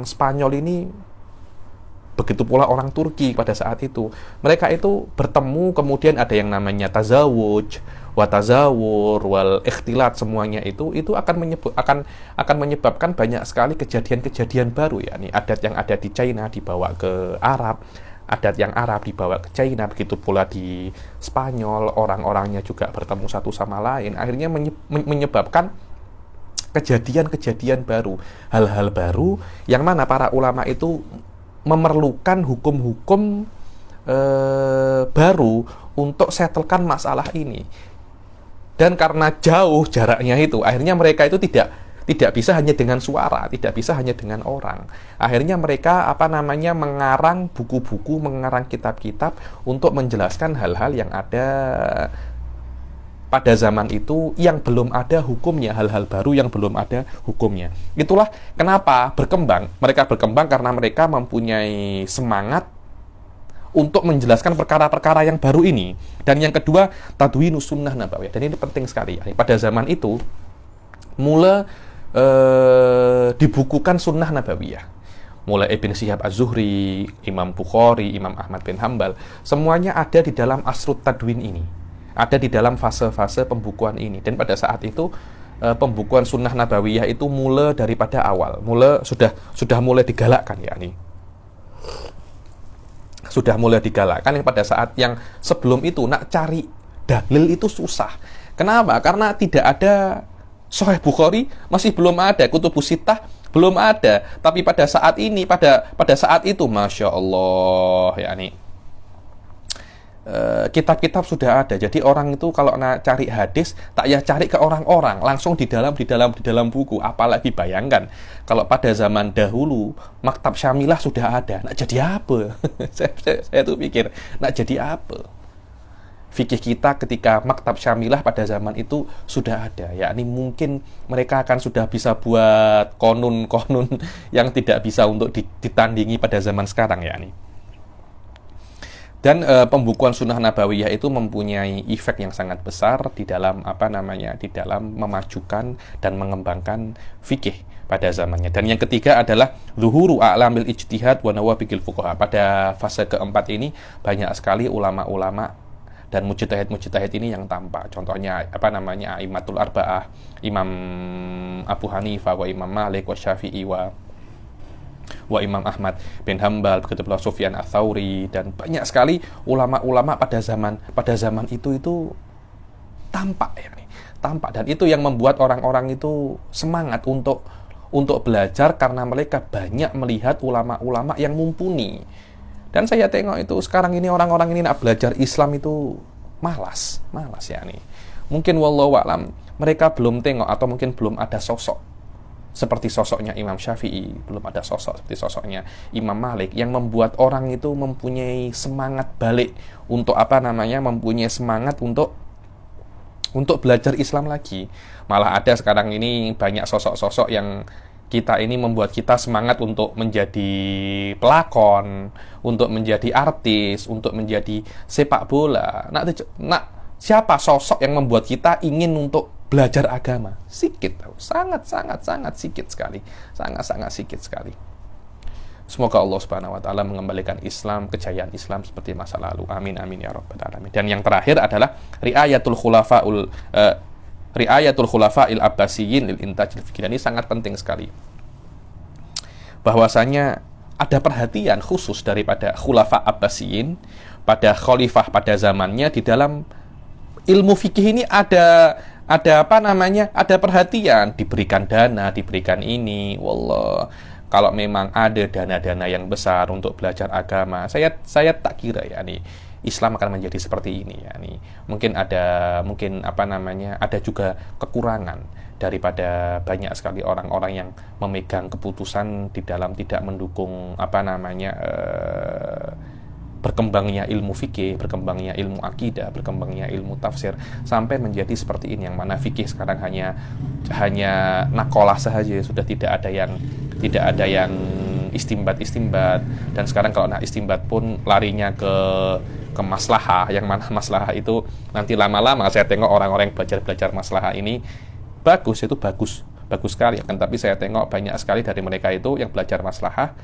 Spanyol ini, begitu pula orang Turki pada saat itu, mereka itu bertemu, kemudian ada yang namanya tazawuj, watazawur, wal ikhtilat, semuanya itu akan menyebabkan banyak sekali kejadian-kejadian baru, yakni adat yang ada di China dibawa ke Arab, adat yang Arab dibawa ke China, begitu pula di Spanyol, orang-orangnya juga bertemu satu sama lain, akhirnya menyebabkan kejadian-kejadian baru, hal-hal baru yang mana para ulama itu memerlukan hukum-hukum baru untuk settlekan masalah ini. Dan karena jauh jaraknya itu, akhirnya mereka itu tidak bisa hanya dengan suara, tidak bisa hanya dengan orang. Akhirnya mereka mengarang buku-buku, mengarang kitab-kitab untuk menjelaskan hal-hal yang ada pada zaman itu yang belum ada hukumnya, hal-hal baru yang belum ada hukumnya. Itulah kenapa mereka berkembang karena mereka mempunyai semangat untuk menjelaskan perkara-perkara yang baru ini. Dan yang kedua, tadwinus sunnah nabawiyah. Dan ini penting sekali. Pada zaman itu mulai dibukukan sunnah nabawiyah. Mulai Ibn Syihab Az-Zuhri, Imam Bukhari, Imam Ahmad bin Hambal, semuanya ada di dalam asrut tadwin ini. Ada di dalam fase-fase pembukuan ini. Dan pada saat itu pembukuan sunnah nabawiyah itu mulai daripada awal. Sudah mulai digalakkan, yakni sudah mulai digalakkan, yang pada saat yang sebelum itu nak cari dalil itu susah. Kenapa? Karena tidak ada Sahih Bukhari, masih belum ada, Kutubus Sittah belum ada. Tapi pada saat ini, pada saat itu, Masya Allah, yakni kitab-kitab sudah ada. Jadi orang itu kalau nak cari hadis, tak ya cari ke orang-orang, langsung di dalam buku. Apalagi bayangkan kalau pada zaman dahulu maktab syamilah sudah ada, nak jadi apa? saya tuh pikir, nak jadi apa? fikih kita ketika maktab syamilah pada zaman itu sudah ada, yakni mungkin mereka akan sudah bisa buat konun-konun yang tidak bisa untuk ditandingi pada zaman sekarang, yakni. Dan pembukuan Sunnah Nabawiyah itu mempunyai efek yang sangat besar di dalam di dalam memajukan dan mengembangkan fikih pada zamannya. Dan yang ketiga adalah zuhuru a'lamil ijtihad wa nawabiqil fuqaha. Pada fase keempat ini banyak sekali ulama-ulama dan mujtahid-mujtahid ini yang tampak. Contohnya A'immatul Arba'ah, Imam Abu Hanifah wa Imam Malik wa Syafi'i wa Imam Ahmad bin Hambal, begitu pula Sufyan Ats-Tsauri, dan banyak sekali ulama-ulama pada zaman itu tampak, dan itu yang membuat orang-orang itu semangat untuk belajar karena mereka banyak melihat ulama-ulama yang mumpuni. Dan saya tengok itu sekarang ini orang-orang ini nak belajar Islam itu malas mungkin wallahu a'lam mereka belum tengok atau mungkin belum ada sosok seperti sosoknya Imam Syafi'i, belum ada sosok seperti sosoknya Imam Malik yang membuat orang itu mempunyai semangat balik untuk mempunyai semangat untuk belajar Islam lagi. Malah ada sekarang ini banyak sosok-sosok yang kita ini membuat kita semangat untuk menjadi pelakon, untuk menjadi artis, untuk menjadi sepak bola. Siapa sosok yang membuat kita ingin untuk belajar agama? Sikit, sangat sikit sekali, sangat sikit sekali. Semoga Allah Subhanahu wa taala mengembalikan Islam, kejayaan Islam seperti masa lalu. Amin ya rabbal alamin. Dan yang terakhir adalah riayatul khulafa'il abbasiyyin lil intajil fikih. Ini sangat penting sekali. Bahwasanya ada perhatian khusus daripada khulafa abbasiyyin pada khalifah pada zamannya di dalam ilmu fikih ini ada perhatian, diberikan dana, diberikan ini. Wallah, kalau memang ada dana-dana yang besar untuk belajar agama, saya tak kira Islam akan menjadi seperti ini. Mungkin ada juga kekurangan daripada banyak sekali orang-orang yang memegang keputusan di dalam tidak mendukung berkembangnya ilmu fikih, berkembangnya ilmu akidah, berkembangnya ilmu tafsir, sampai menjadi seperti ini, yang mana fikih sekarang hanya nakolah saja, sudah tidak ada yang istimbat, dan sekarang kalau nak istimbat pun larinya ke maslahah, yang mana maslahah itu nanti lama-lama saya tengok orang-orang yang belajar maslahah ini bagus sekali, kan, tapi saya tengok banyak sekali dari mereka itu yang belajar maslahah,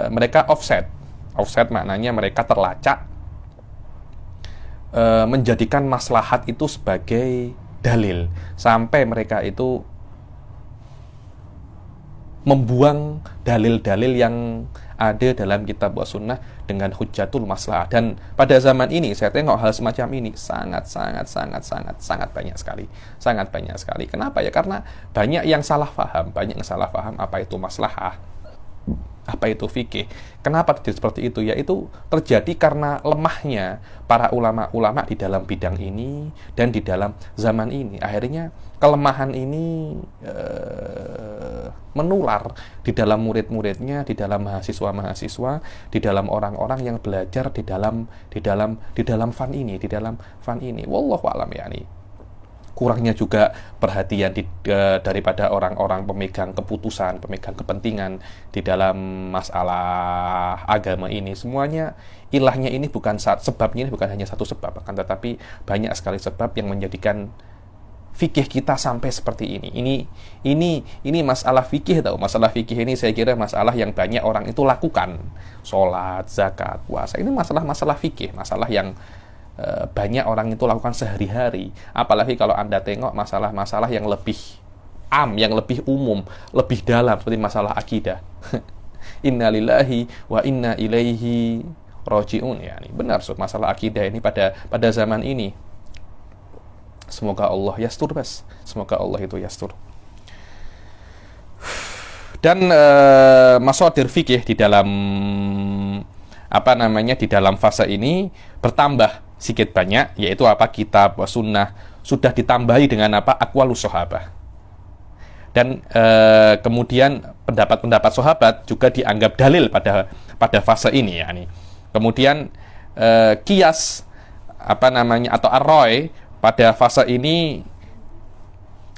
mereka offset maknanya mereka terlacak menjadikan maslahat itu sebagai dalil, sampai mereka itu membuang dalil-dalil yang ada dalam kitab wa sunnah dengan hujjatul maslahah. Dan pada zaman ini saya tengok hal semacam ini sangat banyak sekali. Kenapa ya? Karena banyak yang salah paham apa itu maslahah, apa itu fikih. Kenapa terjadi seperti itu? Yaitu terjadi karena lemahnya para ulama-ulama di dalam bidang ini dan di dalam zaman ini. Akhirnya kelemahan ini menular di dalam murid-muridnya, di dalam mahasiswa-mahasiswa, di dalam orang-orang yang belajar di dalam fan ini. Wallahu a'lam kurangnya juga perhatian daripada orang-orang pemegang keputusan, pemegang kepentingan di dalam masalah agama ini. Semuanya ilahnya ini sebabnya ini bukan hanya satu sebab, akan tetapi banyak sekali sebab yang menjadikan fikih kita sampai seperti ini. Ini masalah fikih tahu. Masalah fikih ini saya kira masalah yang banyak orang itu lakukan. Sholat, zakat, puasa. Ini masalah fikih, masalah yang banyak orang itu lakukan sehari-hari. Apalagi kalau Anda tengok masalah-masalah yang lebih yang lebih umum, lebih dalam, seperti masalah akidah. Inna lillahi wa inna ilaihi raji'un. Benar, masalah akidah ini pada zaman ini. Semoga Allah yastur, semoga Allah itu yastur. Dan mashadir fikih di dalam di dalam fase ini bertambah sedikit banyak, yaitu kitab sunnah sudah ditambahi dengan aqwalus sahabah, dan kemudian pendapat-pendapat sahabat juga dianggap dalil pada fase ini. Kemudian kias atau arroy pada fase ini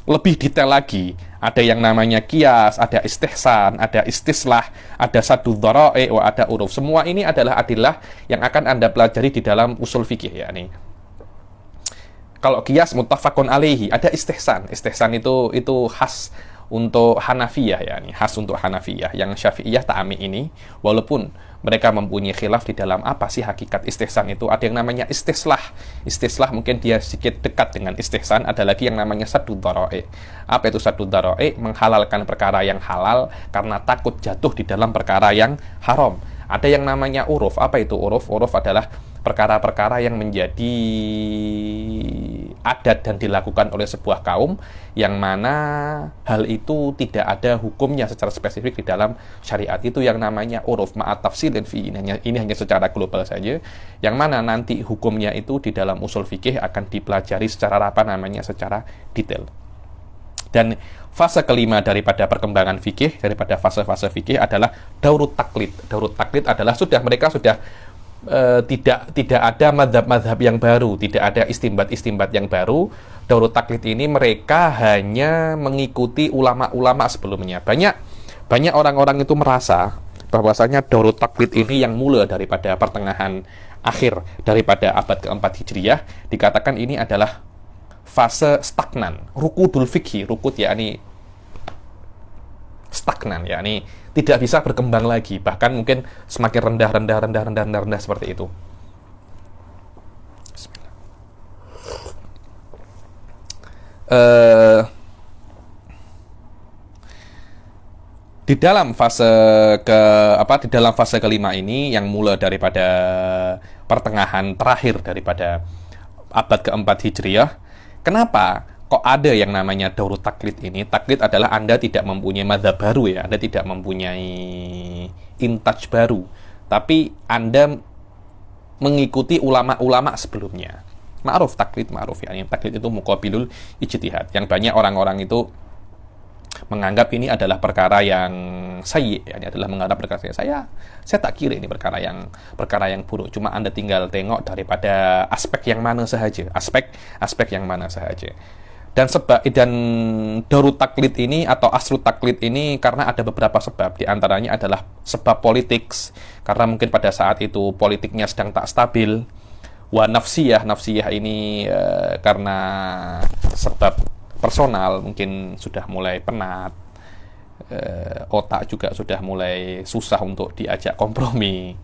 lebih detail lagi. Ada yang namanya kias, ada istihsan, ada istislah, ada sadu dhara'i, ada uruf. Semua ini adalah adillah yang akan Anda pelajari di dalam usul fikih, ya nih. Kalau kias muttafaqun alaihi, ada istihsan. Istihsan itu khas untuk Hanafiyah, ya nih, khas untuk Hanafiyah. Yang Syafi'iyah ta'ami ini, walaupun mereka mempunyai khilaf di dalam apa sih hakikat istihsan itu. Ada yang namanya istislah. Istislah mungkin dia sedikit dekat dengan istihsan. Ada lagi yang namanya saddu dhara'i. Apa itu saddu dhara'i? Menghalalkan perkara yang halal karena takut jatuh di dalam perkara yang haram. Ada yang namanya uruf. Apa itu uruf? Uruf adalah perkara-perkara yang menjadi adat dan dilakukan oleh sebuah kaum, yang mana hal itu tidak ada hukumnya secara spesifik di dalam syariat. Itu yang namanya uruf, ma'at tafsilin fi. Ini hanya secara global saja, yang mana nanti hukumnya itu di dalam usul fikih akan dipelajari secara secara detail. Dan fase kelima daripada perkembangan fikih, daripada fase-fase fikih adalah daurut taklid. Daurut taklid adalah mereka sudah tidak ada madhab-madhab yang baru, tidak ada istimbat-istimbat yang baru. Daurut taklid ini mereka hanya mengikuti ulama-ulama sebelumnya. Banyak orang-orang itu merasa bahwasanya daurut taklid ini yang mula daripada pertengahan akhir daripada abad keempat Hijriyah, dikatakan ini adalah fase stagnan, rukudul fikhi. Rukud yakni stagnan, yakni tidak bisa berkembang lagi, bahkan mungkin semakin rendah seperti itu. Di dalam fase kelima ini yang mulai daripada pertengahan terakhir daripada abad keempat Hijriyah, kenapa kok ada yang namanya daurut taklid ini? Taklid adalah Anda tidak mempunyai madzhab baru, ya. Anda tidak mempunyai intaj baru, tapi Anda mengikuti ulama-ulama sebelumnya. Ma'ruf taklid, ma'ruf, ya. Taklid itu muqabilul ijtihad. Yang banyak orang-orang itu menganggap ini adalah perkara yang sayyi, ya. Ini adalah menganggap perkara saya tak kira ini perkara yang buruk. Cuma Anda tinggal tengok daripada aspek yang mana sahaja, aspek yang mana sahaja. Dan daurut taklid ini atau asrut taklid ini karena ada beberapa sebab. Di antaranya adalah sebab politik, karena mungkin pada saat itu politiknya sedang tak stabil. Wa nafsiyah ini karena sebab personal, mungkin sudah mulai penat, otak juga sudah mulai susah untuk diajak kompromi,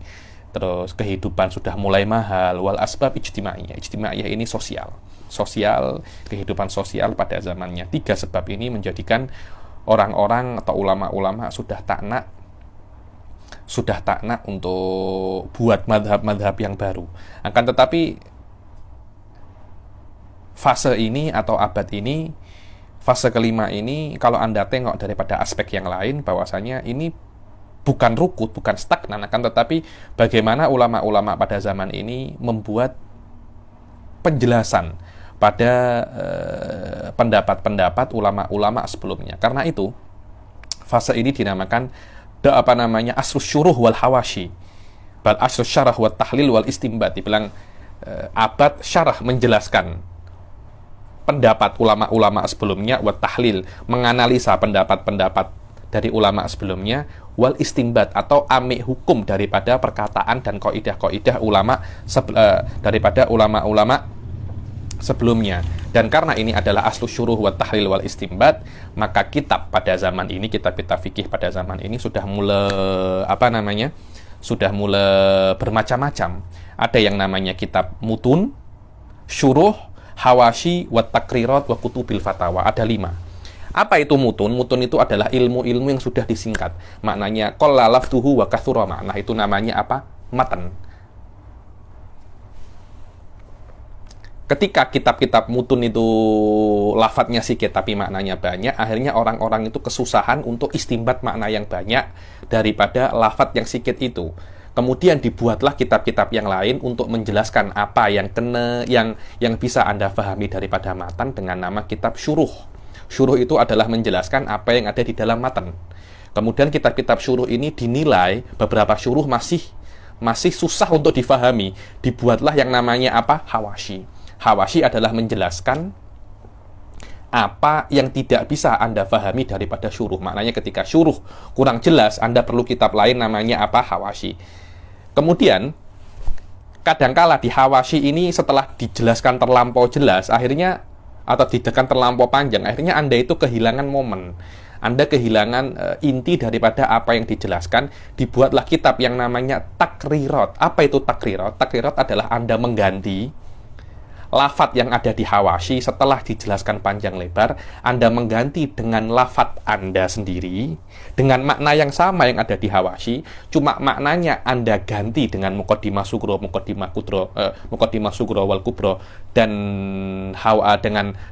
terus kehidupan sudah mulai mahal. Wal asbab ijtimaiyah ini sosial, kehidupan sosial pada zamannya. 3 sebab ini menjadikan orang-orang atau ulama-ulama sudah tak nak untuk buat madhab-madhab yang baru. Akan tetapi fase ini atau abad ini, fase kelima ini, kalau Anda tengok daripada aspek yang lain, bahwasanya ini bukan rukud, bukan stagnan, akan tetapi bagaimana ulama-ulama pada zaman ini membuat penjelasan pada pendapat-pendapat ulama-ulama sebelumnya. Karena itu fase ini dinamakan asrus syuruh wal hawashi, bal asrus syarah wal tahlil wal istimbat. Dibilang abad syarah, menjelaskan pendapat ulama-ulama sebelumnya, wal tahlil, menganalisa pendapat-pendapat dari ulama sebelumnya, wal istimbat atau ambil hukum daripada perkataan dan kaidah-kaidah daripada ulama-ulama sebelumnya. Dan karena ini adalah aslu syuruh wa tahlil wal istimbat, maka kitab kitab fikih pada zaman ini sudah mulai bermacam-macam. Ada yang namanya kitab mutun, syuruh, hawashi, wa takrirat, wa kutubil fatawa. Ada 5. Apa itu mutun? Mutun itu adalah ilmu-ilmu yang sudah disingkat. Maknanya qalla lafduhu wa kathura ma'nah. Itu namanya apa? Matan. Ketika kitab-kitab mutun itu lafadznya sedikit tapi maknanya banyak, akhirnya orang-orang itu kesusahan untuk istimbat makna yang banyak daripada lafadz yang sedikit itu. Kemudian dibuatlah kitab-kitab yang lain untuk menjelaskan apa yang bisa Anda pahami daripada matan dengan nama kitab syuruh. Syuruh itu adalah menjelaskan apa yang ada di dalam matan. Kemudian kitab-kitab syuruh ini dinilai, beberapa syuruh masih masih susah untuk difahami, dibuatlah yang namanya apa? Hawashi. Hawashi adalah menjelaskan apa yang tidak bisa Anda fahami daripada syuruh. Maknanya ketika syuruh kurang jelas, Anda perlu kitab lain namanya apa? Hawashi. Kemudian, kadangkala di Hawashi ini setelah dijelaskan terlampau jelas, akhirnya, atau dijelaskan terlampau panjang, akhirnya Anda itu kehilangan momen. Anda kehilangan inti daripada apa yang dijelaskan. Dibuatlah kitab yang namanya takrirat. Apa itu takrirat? Takrirat adalah Anda mengganti lafadz yang ada di Hawashi setelah dijelaskan panjang lebar. Anda mengganti dengan lafadz Anda sendiri dengan makna yang sama yang ada di Hawashi, cuma maknanya Anda ganti dengan Muqaddimah Sugro, Muqaddimah Sugro wal Kubro, dan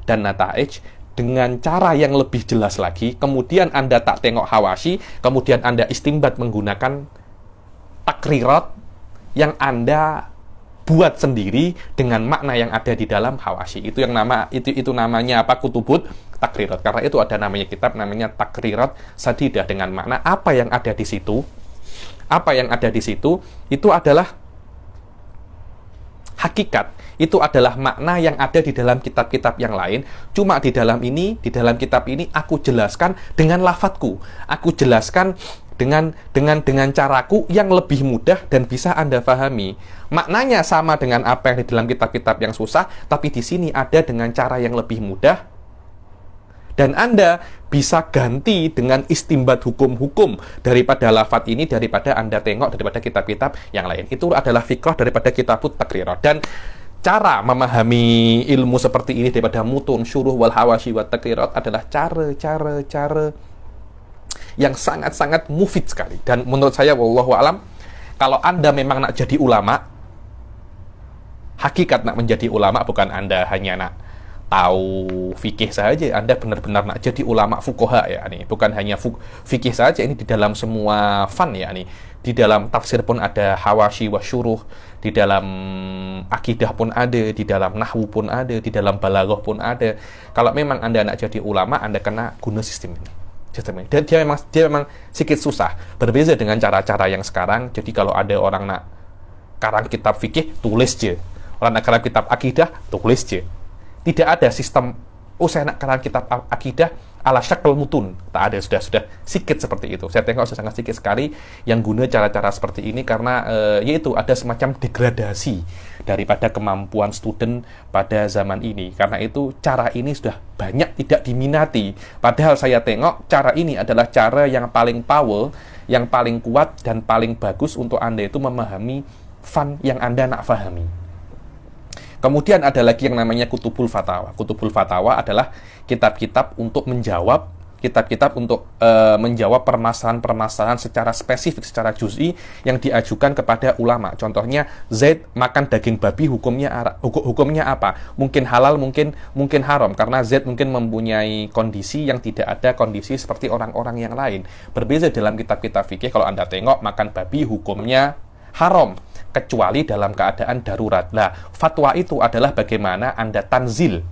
Nataij, dengan cara yang lebih jelas lagi. Kemudian Anda tak tengok Hawashi, kemudian Anda istimbat menggunakan takrirat yang Anda buat sendiri dengan makna yang ada di dalam Hawashi. Itu namanya apa? Kutubut takrirat. Karena itu ada namanya kitab namanya takrirat sadidah, dengan makna apa yang ada di situ. Apa yang ada di situ itu adalah hakikat. Itu adalah makna yang ada di dalam kitab-kitab yang lain. Cuma di dalam kitab ini aku jelaskan dengan lafadzku. Aku jelaskan dengan caraku yang lebih mudah dan bisa Anda pahami. Maknanya sama dengan apa yang di dalam kitab-kitab yang susah, tapi di sini ada dengan cara yang lebih mudah. Dan Anda bisa ganti dengan istimbat hukum-hukum daripada lafadz ini, daripada Anda tengok daripada kitab-kitab yang lain. Itu adalah fikrah daripada kitabut takrirat. Dan cara memahami ilmu seperti ini daripada mutun, syuruh, wal hawashi, wat takrirat adalah cara yang sangat-sangat mufid sekali. Dan menurut saya, wallahu alam, kalau Anda memang nak jadi ulama, hakikat nak menjadi ulama bukan Anda hanya nak tahu fikih saja, Anda benar-benar nak jadi ulama fuqaha ya nih, bukan hanya fikih saja, ini di dalam semua fan ya nih. Di dalam tafsir pun ada hawashi wa syuruh, di dalam akidah pun ada, di dalam nahwu pun ada, di dalam balaghah pun ada. Kalau memang Anda nak jadi ulama, Anda kena guna sistem ini. Dan dia memang sedikit susah, berbeza dengan cara-cara yang sekarang. Jadi kalau ada orang nak karang kitab fikih, tulis je. Orang nak karang kitab akidah, tulis je. Tidak ada sistem, saya nak karang kitab akidah ala syakl mutun. Tak ada, sudah sikit seperti itu. Saya tengok sangat sedikit sekali yang guna cara-cara seperti ini, karena yaitu ada semacam degradasi daripada kemampuan student pada zaman ini. Karena itu cara ini sudah banyak tidak diminati. Padahal saya tengok cara ini adalah cara yang paling power, yang paling kuat dan paling bagus untuk Anda itu memahami fan yang Anda nak fahami. Kemudian ada lagi yang namanya Kutubul Fatawa. Kutubul Fatawa adalah kitab-kitab untuk menjawab permasalahan-permasalahan secara spesifik, secara juz'i yang diajukan kepada ulama. Contohnya, Zaid makan daging babi, hukumnya apa? Mungkin halal, mungkin haram, karena Zaid mungkin mempunyai kondisi yang tidak ada kondisi seperti orang-orang yang lain. Berbeza dalam kitab-kitab fikih, kalau Anda tengok makan babi hukumnya haram, kecuali dalam keadaan darurat. Nah, fatwa itu adalah bagaimana Anda tanzil,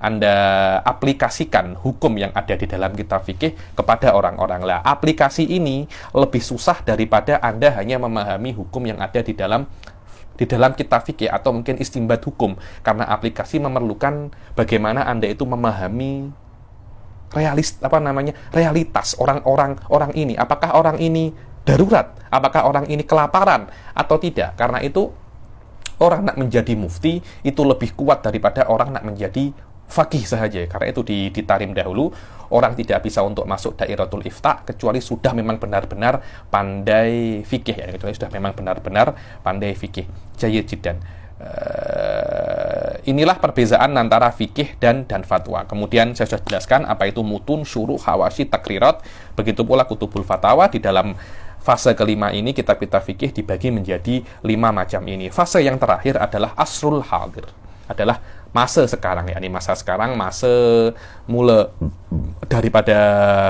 Anda aplikasikan hukum yang ada di dalam kitab fikih kepada orang-orang. Lah, aplikasi ini lebih susah daripada Anda hanya memahami hukum yang ada di dalam kitab fikih atau mungkin istimbat hukum, karena aplikasi memerlukan bagaimana Anda itu memahami realitas orang ini. Apakah orang ini darurat? Apakah orang ini kelaparan atau tidak? Karena itu orang nak menjadi mufti itu lebih kuat daripada orang nak menjadi faqih sahaja. Karena itu ditarim dahulu, orang tidak bisa untuk masuk dairatul ifta kecuali sudah memang benar-benar pandai fikih ya, kecuali sudah memang benar-benar pandai fikih. Jayyid jiddan. Inilah perbezaan antara fikih dan fatwa. Kemudian saya sudah jelaskan apa itu mutun, syuruh, hawashi, takrirat. Begitu pula kutubul fatawa. Di dalam fase kelima ini kitab-kitab fikih dibagi menjadi 5 macam ini. Fase yang terakhir adalah asrul hadir, adalah masa sekarang, yakni masa sekarang, masa mula daripada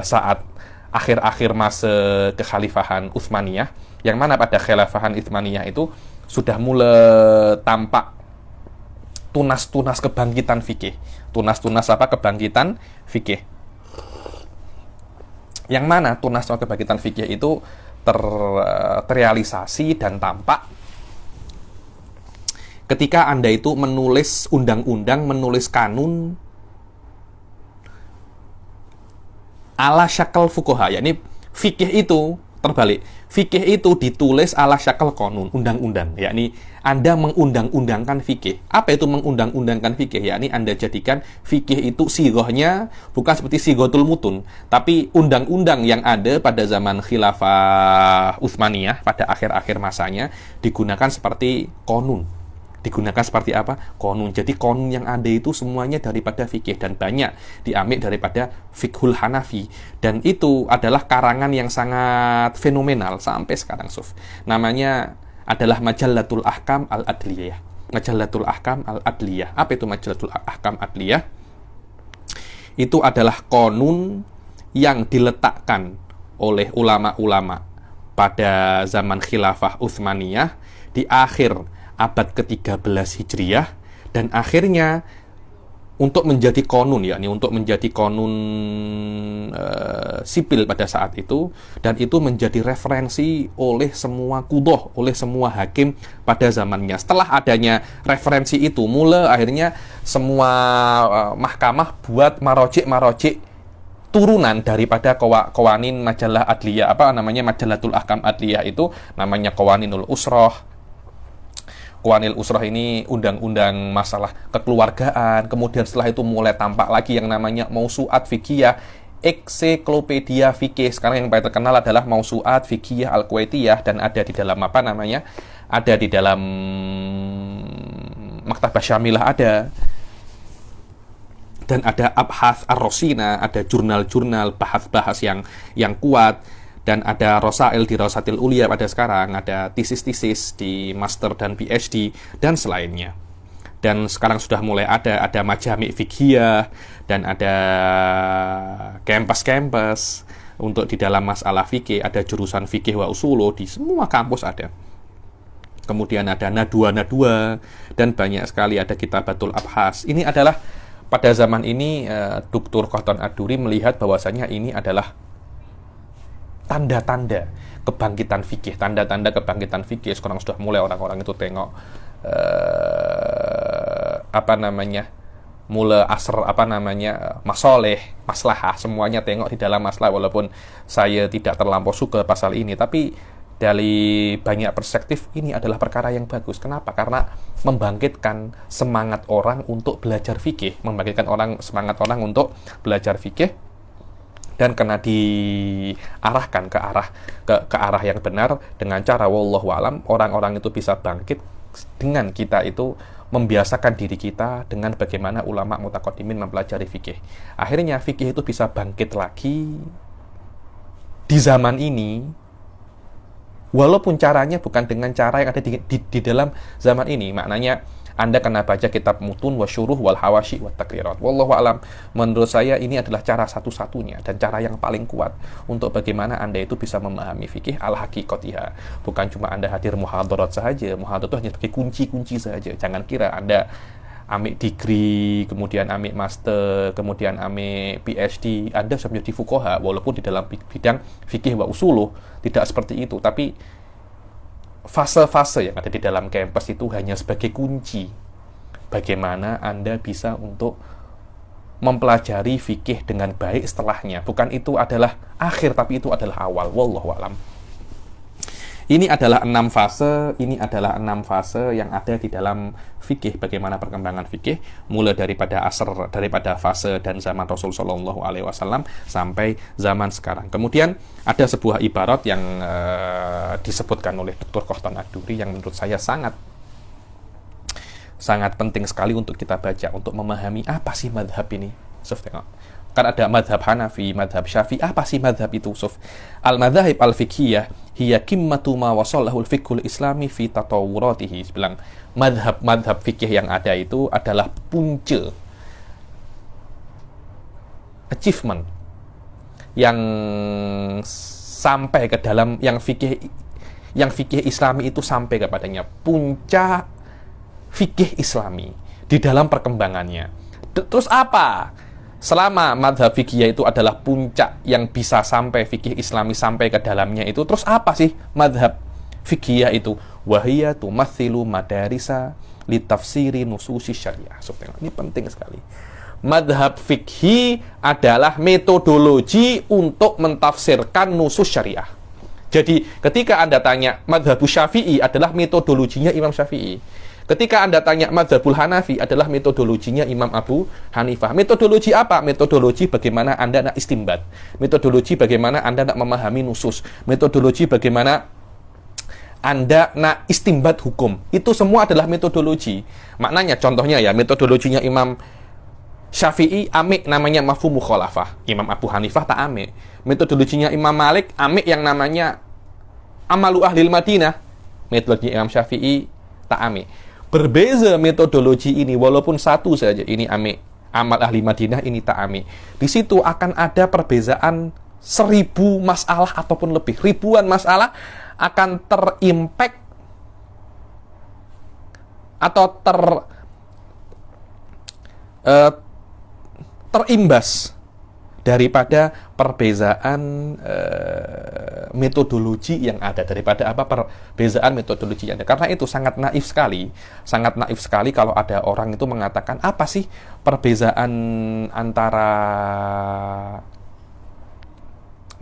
saat akhir-akhir masa kekhalifahan Utsmaniyah, yang mana pada khalifahan Utsmaniyah itu sudah mulai tampak tunas-tunas kebangkitan fikih. Tunas-tunas apa? Kebangkitan fikih. Yang mana tunas kebangkitan fikih itu terrealisasi dan tampak ketika Anda itu menulis undang-undang, menulis kanun ala syakal fuqaha, yakni fikih itu terbalik. Fikih itu ditulis ala syakal konun, undang-undang, yakni Anda mengundang-undangkan fikih. Apa itu mengundang-undangkan fikih? Yakni Anda jadikan fikih itu sigohnya bukan seperti sigotul mutun, tapi undang-undang yang ada pada zaman khilafah Utsmaniyah pada akhir-akhir masanya digunakan seperti konun. Digunakan seperti apa? Konun. Jadi konun yang ada itu semuanya daripada fikih dan banyak diambil daripada fiqhul Hanafi, dan itu adalah karangan yang sangat fenomenal sampai sekarang, Suf. Namanya adalah Majallatul Ahkam Al-Adliyah. Majallatul Ahkam Al-Adliyah. Apa itu Majallatul Ahkam Adliyah? Itu adalah konun yang diletakkan oleh ulama-ulama pada zaman khilafah Utsmaniyah di akhir abad ke-13 Hijriah, dan akhirnya untuk menjadi konun, yakni untuk menjadi konun sipil pada saat itu, dan itu menjadi referensi oleh semua qudhah, oleh semua hakim pada zamannya. Setelah adanya referensi itu, mula akhirnya semua mahkamah buat marojik turunan daripada qawanin majalah adliyah, Majallatul Ahkam Adliyah itu namanya Qawaninul Usrah. Qawanil Usrah ini undang-undang masalah kekeluargaan. Kemudian setelah itu mulai tampak lagi yang namanya Mausu'at Fiqhiyah, Ensiklopedia Fikih. Sekarang yang paling terkenal adalah Mausu'at Fiqhiyah Al-Kuwaitiyah, dan ada di dalam ada di dalam Maktabah Syamilah ada. Dan ada Abhath Ar-Rosina, ada jurnal-jurnal bahas-bahas yang kuat. Dan ada Rosail di Rosatil Ulia pada sekarang, ada tesis-tesis di master dan PhD, dan selainnya. Dan sekarang sudah mulai ada majami' fiqhiyah, dan ada kampus-kampus untuk di dalam masalah fikih, ada jurusan fikih wa usulu, di semua kampus ada. Kemudian ada nadwa, dan banyak sekali ada kitabatul abhas. Ini adalah, pada zaman ini, Dr. Qahtan Ad-Duri melihat bahwasanya ini adalah tanda-tanda kebangkitan fikih, tanda-tanda kebangkitan fikih. Sekarang sudah mulai orang-orang itu tengok mula asr masoleh, maslahah, semuanya tengok di dalam masalah. Walaupun saya tidak terlampau suka pasal ini, tapi dari banyak perspektif ini adalah perkara yang bagus. Kenapa? Karena membangkitkan semangat orang untuk belajar fikih, semangat orang untuk belajar fikih, dan kena diarahkan ke arah yang benar dengan cara wallahu alam. Orang-orang itu bisa bangkit dengan kita itu membiasakan diri kita dengan bagaimana ulama mutaqaddimin mempelajari fikih. Akhirnya fikih itu bisa bangkit lagi di zaman ini, walaupun caranya bukan dengan cara yang ada di dalam zaman ini. Maknanya Anda kena baca kitab mutun wa syuruh wal hawashi wa takrirat. Wallahu alam, menurut saya ini adalah cara satu-satunya dan cara yang paling kuat untuk bagaimana Anda itu bisa memahami fikih al haqiqatiha. Bukan cuma Anda hadir muhadarat saja. Muhadarat itu hanya sebagai kunci-kunci saja. Jangan kira Anda ambil degree, kemudian ambil master, kemudian ambil PhD, Anda sudah menjadi fuqaha, walaupun di dalam bidang fikih wa usuluh tidak seperti itu. Tapi fase-fase yang ada di dalam kampus itu hanya sebagai kunci bagaimana Anda bisa untuk mempelajari fikih dengan baik setelahnya. Bukan itu adalah akhir, tapi itu adalah awal. Wallahu a'lam. Ini adalah 6 fase yang ada di dalam fikih, bagaimana perkembangan fikih mulai daripada fase dan zaman Rasul Shallallahu Alaihi Wasallam sampai zaman sekarang. Kemudian ada sebuah ibarat yang disebutkan oleh Dr. Qahtan Ad-Duri yang menurut saya sangat penting sekali untuk kita baca untuk memahami apa sih madhab ini. Suf, tengok. Kan ada madhab Hanafi, madhab Syafi'i. Apa sih madhab itu, Suf? Al-madhahib al-fiqhiyah hiya kimmatu ma wasallahu al-fiqhul islami fi tatawuratihi. Bilang madhab fikih yang ada itu adalah punca achievement yang sampai ke dalam yang fikih Islami itu sampai kepadanya, puncak fikih Islami di dalam perkembangannya. Terus apa selama madhab fikih itu adalah puncak yang bisa sampai fikih islami sampai ke dalamnya itu, terus apa sih madhab fikih itu? Wahiyya tumathilu madarisa litafsiri nususi syariah. Ini penting sekali. Madhab fikih adalah metodologi untuk mentafsirkan nusus syariah. Jadi ketika Anda tanya madhab Syafi'i adalah metodologinya Imam Syafi'i. Ketika Anda tanya madhabul Hanafi adalah metodologinya Imam Abu Hanifah. Metodologi apa? Metodologi bagaimana Anda nak istimbat. Metodologi bagaimana Anda nak memahami nusus. Metodologi bagaimana Anda nak istimbat hukum. Itu semua adalah metodologi. Maknanya contohnya ya, metodologinya Imam Syafi'i amik namanya mafhum mukhalafah. Imam Abu Hanifah tak amik. Metodologinya Imam Malik amik yang namanya amalu ahlil Madinah. Metodologinya Imam Syafi'i tak amik. Berbeza metodologi ini, walaupun satu saja, ini amik amal ahli Madinah, ini tak amik. Di situ akan ada perbezaan 1000 masalah ataupun lebih. Ribuan masalah akan terimpact atau terimbas daripada perbezaan metodologi yang ada, daripada perbezaan metodologi yang ada. Karena itu sangat naif sekali kalau ada orang itu mengatakan, apa sih perbezaan antara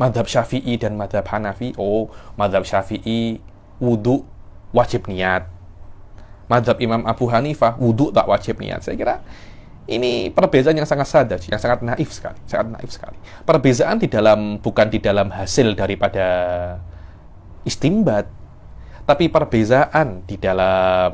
madhab Syafi'i dan madhab Hanafi? Oh, madhab Syafi'i wudu wajib niat, madhab Imam Abu Hanifah wudu tak wajib niat. Saya kira ini perbedaan yang sangat sadar, yang sangat naif sekali. Perbedaan bukan di dalam hasil daripada istimbat, tapi perbedaan di dalam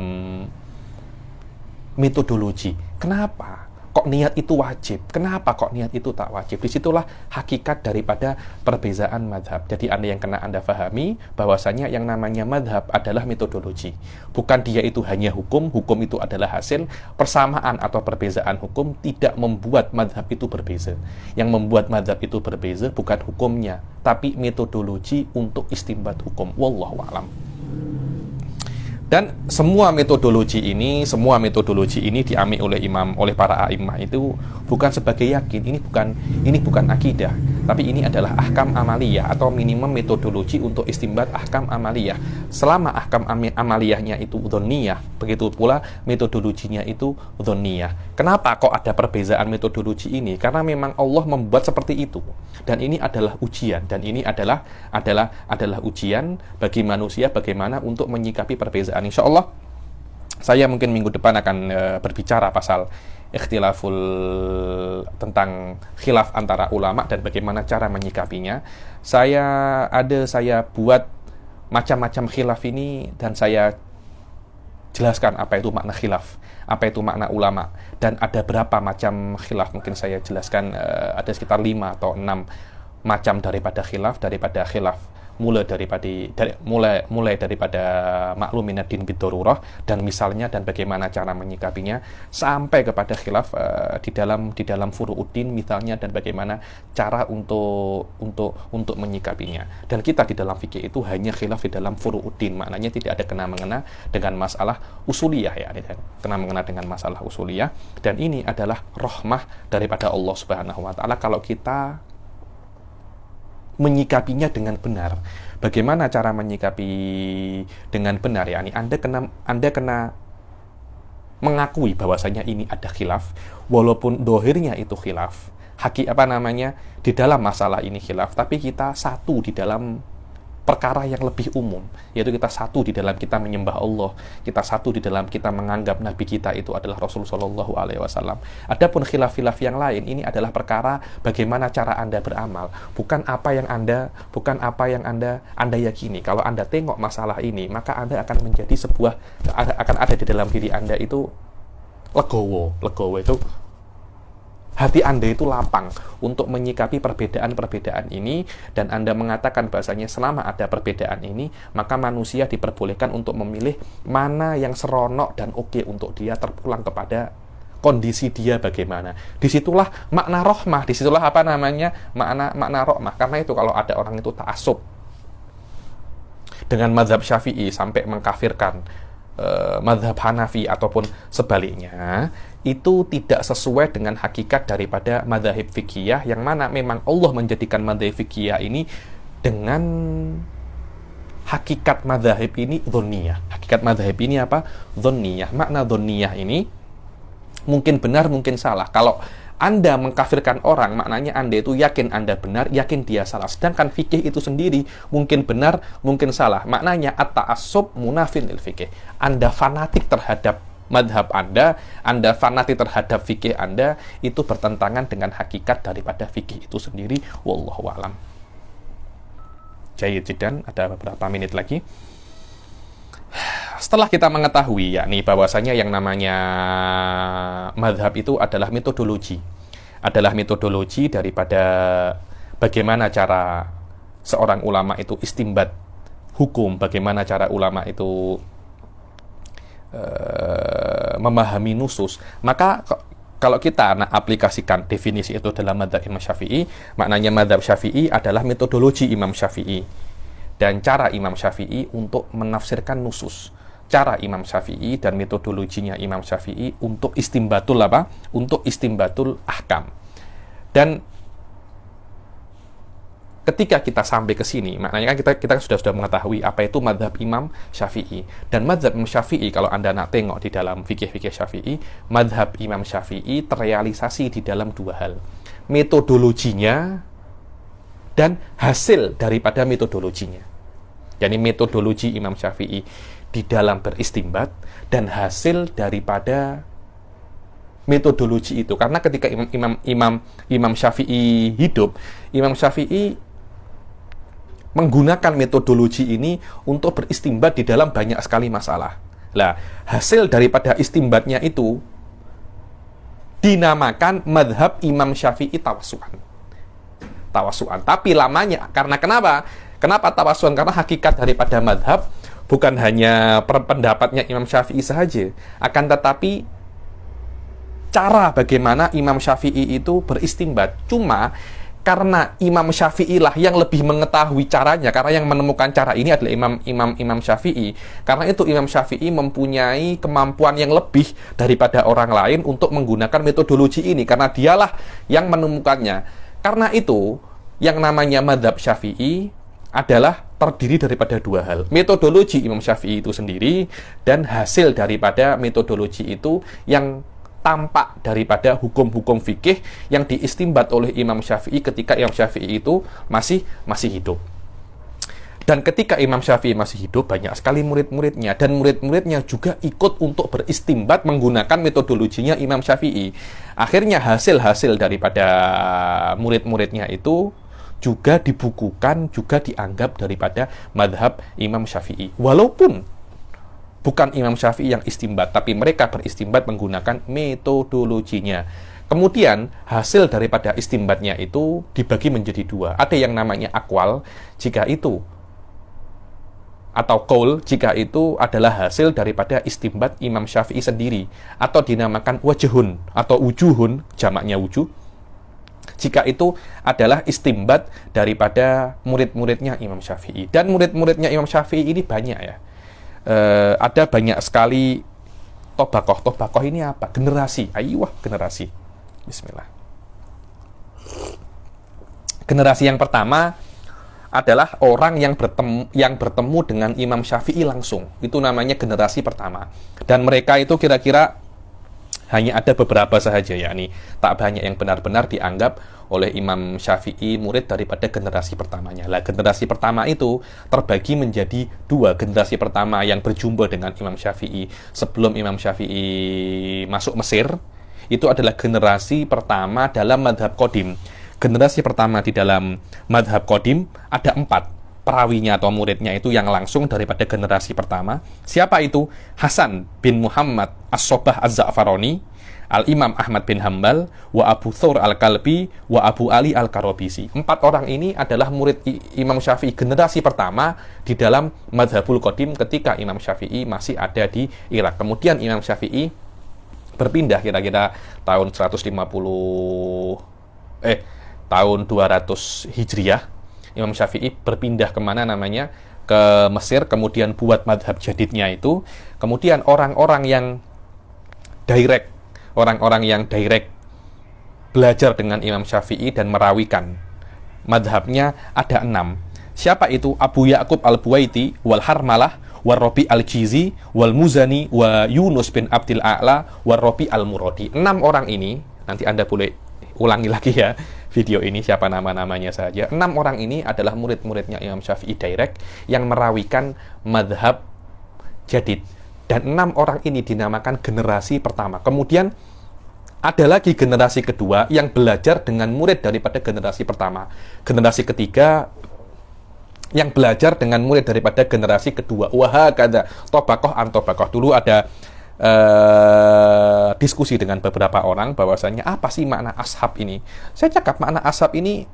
metodologi. Kenapa kok niat itu wajib? Kenapa kok niat itu tak wajib? Disitulah hakikat daripada perbedaan madhab. Jadi Anda fahami bahwasanya yang namanya madhab adalah metodologi. Bukan dia itu hanya hukum itu adalah hasil. Persamaan atau perbedaan hukum tidak membuat madhab itu berbeza. Yang membuat madhab itu berbeza bukan hukumnya, tapi metodologi untuk istimbat hukum. Wallahu a'lam. Dan semua metodologi ini diambil oleh para a'immah itu bukan sebagai yakin, ini bukan akidah, tapi ini adalah ahkam amaliyah atau minimum metodologi untuk istimbat ahkam amaliyah. Selama ahkam amaliyahnya itu dhonniyah, begitu pula metodologinya itu dhonniyah. Kenapa kok ada perbezaan metodologi ini? Karena memang Allah membuat seperti itu. Dan ini adalah ujian, dan ini adalah ujian bagi manusia bagaimana untuk menyikapi perbezaan. Insya Allah saya mungkin minggu depan akan berbicara pasal ikhtilaful, tentang khilaf antara ulama dan bagaimana cara menyikapinya. Saya buat macam-macam khilaf ini dan saya jelaskan apa itu makna khilaf, apa itu makna ulama, dan ada berapa macam khilaf. Mungkin saya jelaskan ada sekitar 5 atau 6 macam daripada khilaf mulai daripada maklumin ad-din bid-darurah dan misalnya, dan bagaimana cara menyikapinya, sampai kepada khilaf di dalam furu'uddin misalnya, dan bagaimana cara untuk menyikapinya. Dan kita di dalam fikih itu hanya khilaf di dalam furu'uddin, maknanya tidak ada kena-mengena dengan masalah usuliyah ya, kena-mengena dengan masalah usuliyah. Dan ini adalah rahmah daripada Allah Subhanahu wa taala kalau kita menyikapinya dengan benar. Bagaimana cara menyikapi dengan benar? Ya, Anda kena mengakui bahwasanya ini ada khilaf, walaupun dohirnya itu khilaf. Di dalam masalah ini khilaf, tapi kita satu di dalam perkara yang lebih umum, yaitu kita satu di dalam kita menyembah Allah, kita satu di dalam kita menganggap Nabi kita itu adalah Rasulullah Shallallahu Alaihi Wasallam. Adapun khilaf-khilaf yang lain, ini adalah perkara bagaimana cara Anda beramal, bukan apa yang Anda yakini. Kalau Anda tengok masalah ini, maka Anda akan menjadi akan ada di dalam diri Anda itu legowo itu. Hati Anda itu lapang untuk menyikapi perbedaan-perbedaan ini, dan Anda mengatakan bahasanya selama ada perbedaan ini, maka manusia diperbolehkan untuk memilih mana yang seronok dan oke untuk dia, terpulang kepada kondisi dia bagaimana. Disitulah makna rohmah, disitulah makna rohmah. Karena itu kalau ada orang itu ta'assub dengan mazhab Syafi'i sampai mengkafirkan madhab Hanafi ataupun sebaliknya, itu tidak sesuai dengan hakikat daripada madhab fikih, yang mana memang Allah menjadikan madhab fikih ini dengan hakikat madhab ini dhonniyah. Hakikat madhab ini apa? Dhonniyah. Makna dhonniyah ini mungkin benar, mungkin salah. Kalau Anda mengkafirkan orang, maknanya Anda itu yakin Anda benar, yakin dia salah. Sedangkan fikih itu sendiri mungkin benar, mungkin salah. Maknanya at-ta'assub munafin lil fikih. Anda fanatik terhadap madhab Anda fanatik terhadap fikih Anda, itu bertentangan dengan hakikat daripada fikih itu sendiri. Wallahu a'lam. Jayyid jiddan, ada beberapa menit lagi. Setelah kita mengetahui yakni bahwasanya yang namanya madhab itu adalah metodologi daripada bagaimana cara seorang ulama itu istimbat hukum, bagaimana cara ulama itu memahami nusus, maka kalau kita aplikasikan definisi itu dalam madhab Imam Syafi'i, maknanya madhab Syafi'i adalah metodologi Imam Syafi'i dan cara Imam Syafi'i untuk menafsirkan nusus, cara Imam Syafi'i dan metodologinya Imam Syafi'i untuk istimbatul apa? Untuk istimbatul ahkam. Dan ketika kita sampai ke sini, maknanya kan kita sudah mengetahui apa itu madhab Imam Syafi'i. Dan madhab Imam Syafi'i, kalau Anda nak tengok di dalam fikih-fikih Syafi'i, madhab Imam Syafi'i terrealisasi di dalam dua hal: metodologinya dan hasil daripada metodologinya. Yani metodologi Imam Syafi'i di dalam beristimbat dan hasil daripada metodologi itu. Karena ketika Imam Syafi'i hidup, Imam Syafi'i menggunakan metodologi ini untuk beristimbat di dalam banyak sekali masalah. Lah, hasil daripada istimbatnya itu dinamakan madhab Imam Syafi'i tawasu'an. Tapi lamanya, karena Kenapa tawasu'an? Karena hakikat daripada madhab bukan hanya pendapatnya Imam Syafi'i saja, akan tetapi cara bagaimana Imam Syafi'i itu beristimbat. Cuma karena Imam Syafi'i lah yang lebih mengetahui caranya, karena yang menemukan cara ini adalah Imam Syafi'i. Karena itu Imam Syafi'i mempunyai kemampuan yang lebih daripada orang lain untuk menggunakan metodologi ini, karena dialah yang menemukannya. Karena itu yang namanya madhab Syafi'i adalah terdiri daripada dua hal: metodologi Imam Syafi'i itu sendiri dan hasil daripada metodologi itu yang tampak daripada hukum-hukum fikih yang diistimbat oleh Imam Syafi'i ketika Imam Syafi'i itu masih hidup. Dan ketika Imam Syafi'i masih hidup, banyak sekali murid-muridnya, dan murid-muridnya juga ikut untuk beristimbat menggunakan metodologinya Imam Syafi'i. Akhirnya hasil-hasil daripada murid-muridnya itu juga dibukukan, juga dianggap daripada madhab Imam Syafi'i. Walaupun bukan Imam Syafi'i yang istimbat, tapi mereka beristimbat menggunakan metodologinya. Kemudian hasil daripada istimbatnya itu dibagi menjadi dua. Ada yang namanya akwal, jika itu, atau qaul, jika itu adalah hasil daripada istimbat Imam Syafi'i sendiri, atau dinamakan wajhun atau wujuhun, jamaknya wujuh, jika itu adalah istimbat daripada murid-muridnya Imam Syafi'i. Dan murid-muridnya Imam Syafi'i ini banyak ya. Ada banyak sekali tobakoh. Tobakoh ini apa? Generasi. Aiyah, generasi. Bismillah. Generasi yang pertama adalah orang yang bertemu dengan Imam Syafi'i langsung. Itu namanya generasi pertama. Dan mereka itu kira-kira hanya ada beberapa sahaja, yakni tak banyak yang benar-benar dianggap oleh Imam Syafi'i murid daripada generasi pertamanya. Lah, generasi pertama itu terbagi menjadi dua. Generasi pertama yang berjumpa dengan Imam Syafi'i sebelum Imam Syafi'i masuk Mesir, itu adalah generasi pertama dalam madhab Qadim. Generasi pertama di dalam madhab Qadim ada 4 perawinya atau muridnya itu yang langsung daripada generasi pertama. Siapa itu? Hasan bin Muhammad As-Sobah Az-Za'farani, Al-Imam Ahmad bin Hambal, wa Abu Thawr Al-Kalbi, wa Abu Ali Al-Karobisi. 4 orang ini adalah murid Imam Syafi'i generasi pertama di dalam madhabul Qadim ketika Imam Syafi'i masih ada di Irak. Kemudian Imam Syafi'i berpindah kira-kira tahun 200 Hijriah. Imam Syafi'i berpindah kemana namanya? ke Mesir, kemudian buat madhab jadidnya itu. Kemudian orang-orang yang direct belajar dengan Imam Syafi'i dan merawikan madhabnya ada 6. Siapa itu? Abu Ya'qub al-Buwaiti, wal Harmalah, wal Rabi al-Jizi, wal Muzani, wa Yunus bin Abdil A'la, wal Rabi al-Muradi. 6 orang ini, nanti Anda boleh ulangi lagi ya video ini, siapa nama-namanya saja. 6 orang ini adalah murid-muridnya Imam Syafi'i direct yang merawikan madhab jadid. Dan 6 orang ini dinamakan generasi pertama. Kemudian ada lagi generasi kedua yang belajar dengan murid daripada generasi pertama. Generasi ketiga yang belajar dengan murid daripada generasi kedua. Wahakadha, tobakoh an tobakoh. Dulu ada diskusi dengan beberapa orang bahwasanya apa sih makna ashab ini. Saya cakap makna ashab ini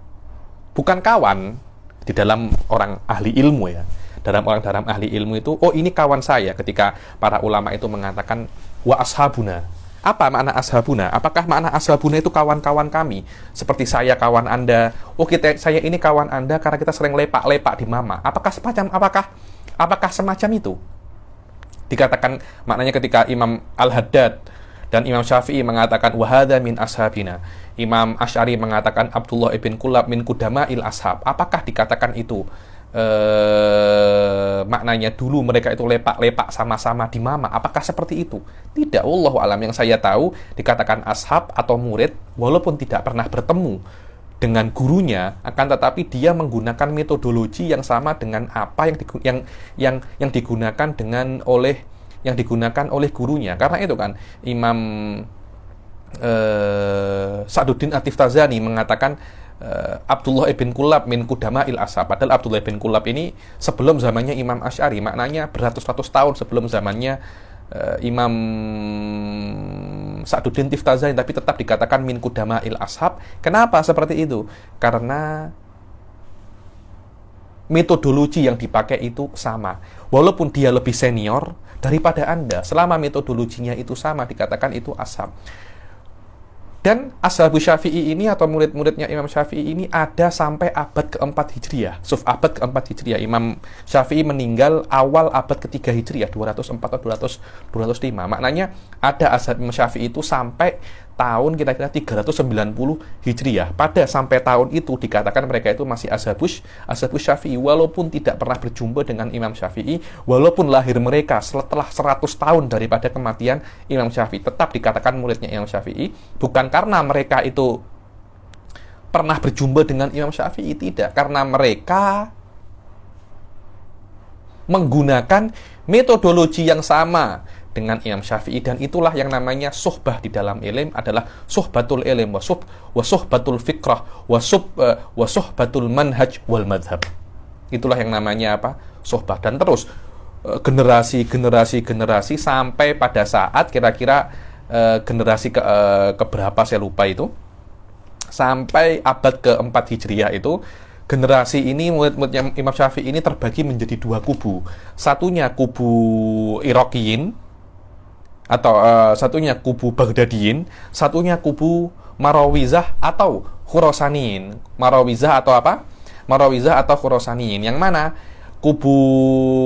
bukan kawan di dalam orang ahli ilmu ya. Dalam ahli ilmu itu, oh ini kawan saya, ketika para ulama itu mengatakan wa ashabuna. Apa makna ashabuna? Apakah makna ashabuna itu kawan-kawan kami? Seperti saya kawan Anda. Oh, saya ini kawan Anda karena kita sering lepak-lepak di mama. Apakah semacam itu? Dikatakan maknanya ketika Imam Al-Haddad dan Imam Syafi'i mengatakan wahada min ashabina. Imam Asy'ari mengatakan Abdullah ibn Kullab min kudama'il ashab. Apakah dikatakan itu maknanya dulu mereka itu lepak-lepak sama-sama di mama? Apakah seperti itu? Tidak, wallahu alam. Yang saya tahu dikatakan ashab atau murid walaupun tidak pernah bertemu dengan gurunya, akan tetapi dia menggunakan metodologi yang sama dengan apa yang digunakan oleh gurunya. Karena itu kan Imam Sa'duddin At-Tiftazani mengatakan Abdullah ibn Kullab min kudama'il ashab. Padahal Abdullah ibn Kullab ini sebelum zamannya Imam Asy'ari, maknanya beratus-ratus tahun sebelum zamannya Imam Sa'duddin Tiftazani, tapi tetap dikatakan min kudama'il ashab. Kenapa seperti itu? Karena metodologi yang dipakai itu sama. Walaupun dia lebih senior daripada Anda, selama metodologinya itu sama, dikatakan itu ashab. Dan Ashabu Syafi'i ini atau murid-muridnya Imam Syafi'i ini ada sampai abad ke-4 Hijriah. Abad ke-4 Hijriah. Imam Syafi'i meninggal awal abad ke-3 Hijriah, 204 atau 205. Maknanya ada Ashabu Syafi'i itu sampai tahun kira-kira 390 Hijriah. Pada sampai tahun itu dikatakan mereka itu masih Ashabu Syafi'i, walaupun tidak pernah berjumpa dengan Imam Syafi'i, walaupun lahir mereka setelah 100 tahun daripada kematian Imam Syafi'i, tetap dikatakan muridnya Imam Syafi'i. Bukan karena mereka itu pernah berjumpa dengan Imam Syafi'i, tidak. Karena mereka menggunakan metodologi yang sama dengan Imam Syafi'i, dan itulah yang namanya suhbah di dalam ilm, adalah suhbatul ilm wa suhbatul fikrah wa suhbatul manhaj wal madhab. Itulah yang namanya apa? Suhbah. Dan terus generasi sampai pada saat kira-kira generasi keberapa saya lupa itu, sampai abad ke-4 Hijriah itu, generasi ini murid-muridnya Imam Syafi'i ini terbagi menjadi 2 kubu. Satunya kubu Iraqiyin, atau satunya kubu Baghdadiyin, satunya kubu Marawizah atau Khurasaniyin. Marawizah atau apa? Marawizah atau Khurasaniyin. Yang mana kubu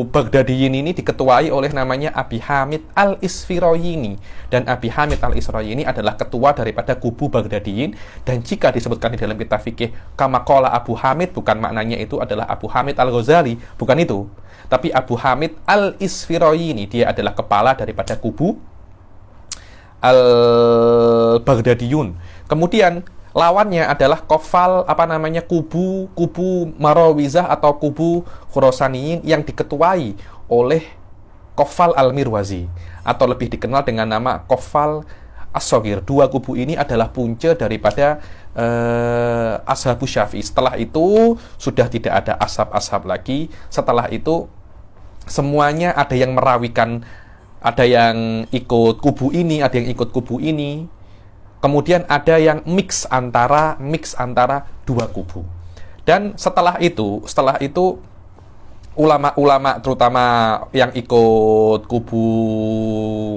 Baghdadiyin ini diketuai oleh namanya Abi Hamid al-Isfirayini. Dan Abi Hamid al-Isfirayini adalah ketua daripada kubu Baghdadiyin. Dan jika disebutkan di dalam kitab fikih kama qala Abu Hamid, bukan maknanya itu adalah Abu Hamid al-Ghazali, bukan itu. Tapi Abu Hamid al-Isfirayini, dia adalah kepala daripada kubu al-Baghdadiyun. Kemudian lawannya adalah kubu Marawizah atau kubu Khurasaniyin yang diketuai oleh Qofal al-Mirwazi, atau lebih dikenal dengan nama Qofal as-Shaghir. 2 kubu ini adalah punca daripada Ashabu Syafi'i. Setelah itu sudah tidak ada ashab-ashab lagi. Setelah itu semuanya ada yang merawikan, ada yang ikut kubu ini, ada yang ikut kubu ini. Kemudian ada yang mix antara 2 kubu. Dan setelah itu ulama-ulama terutama yang ikut kubu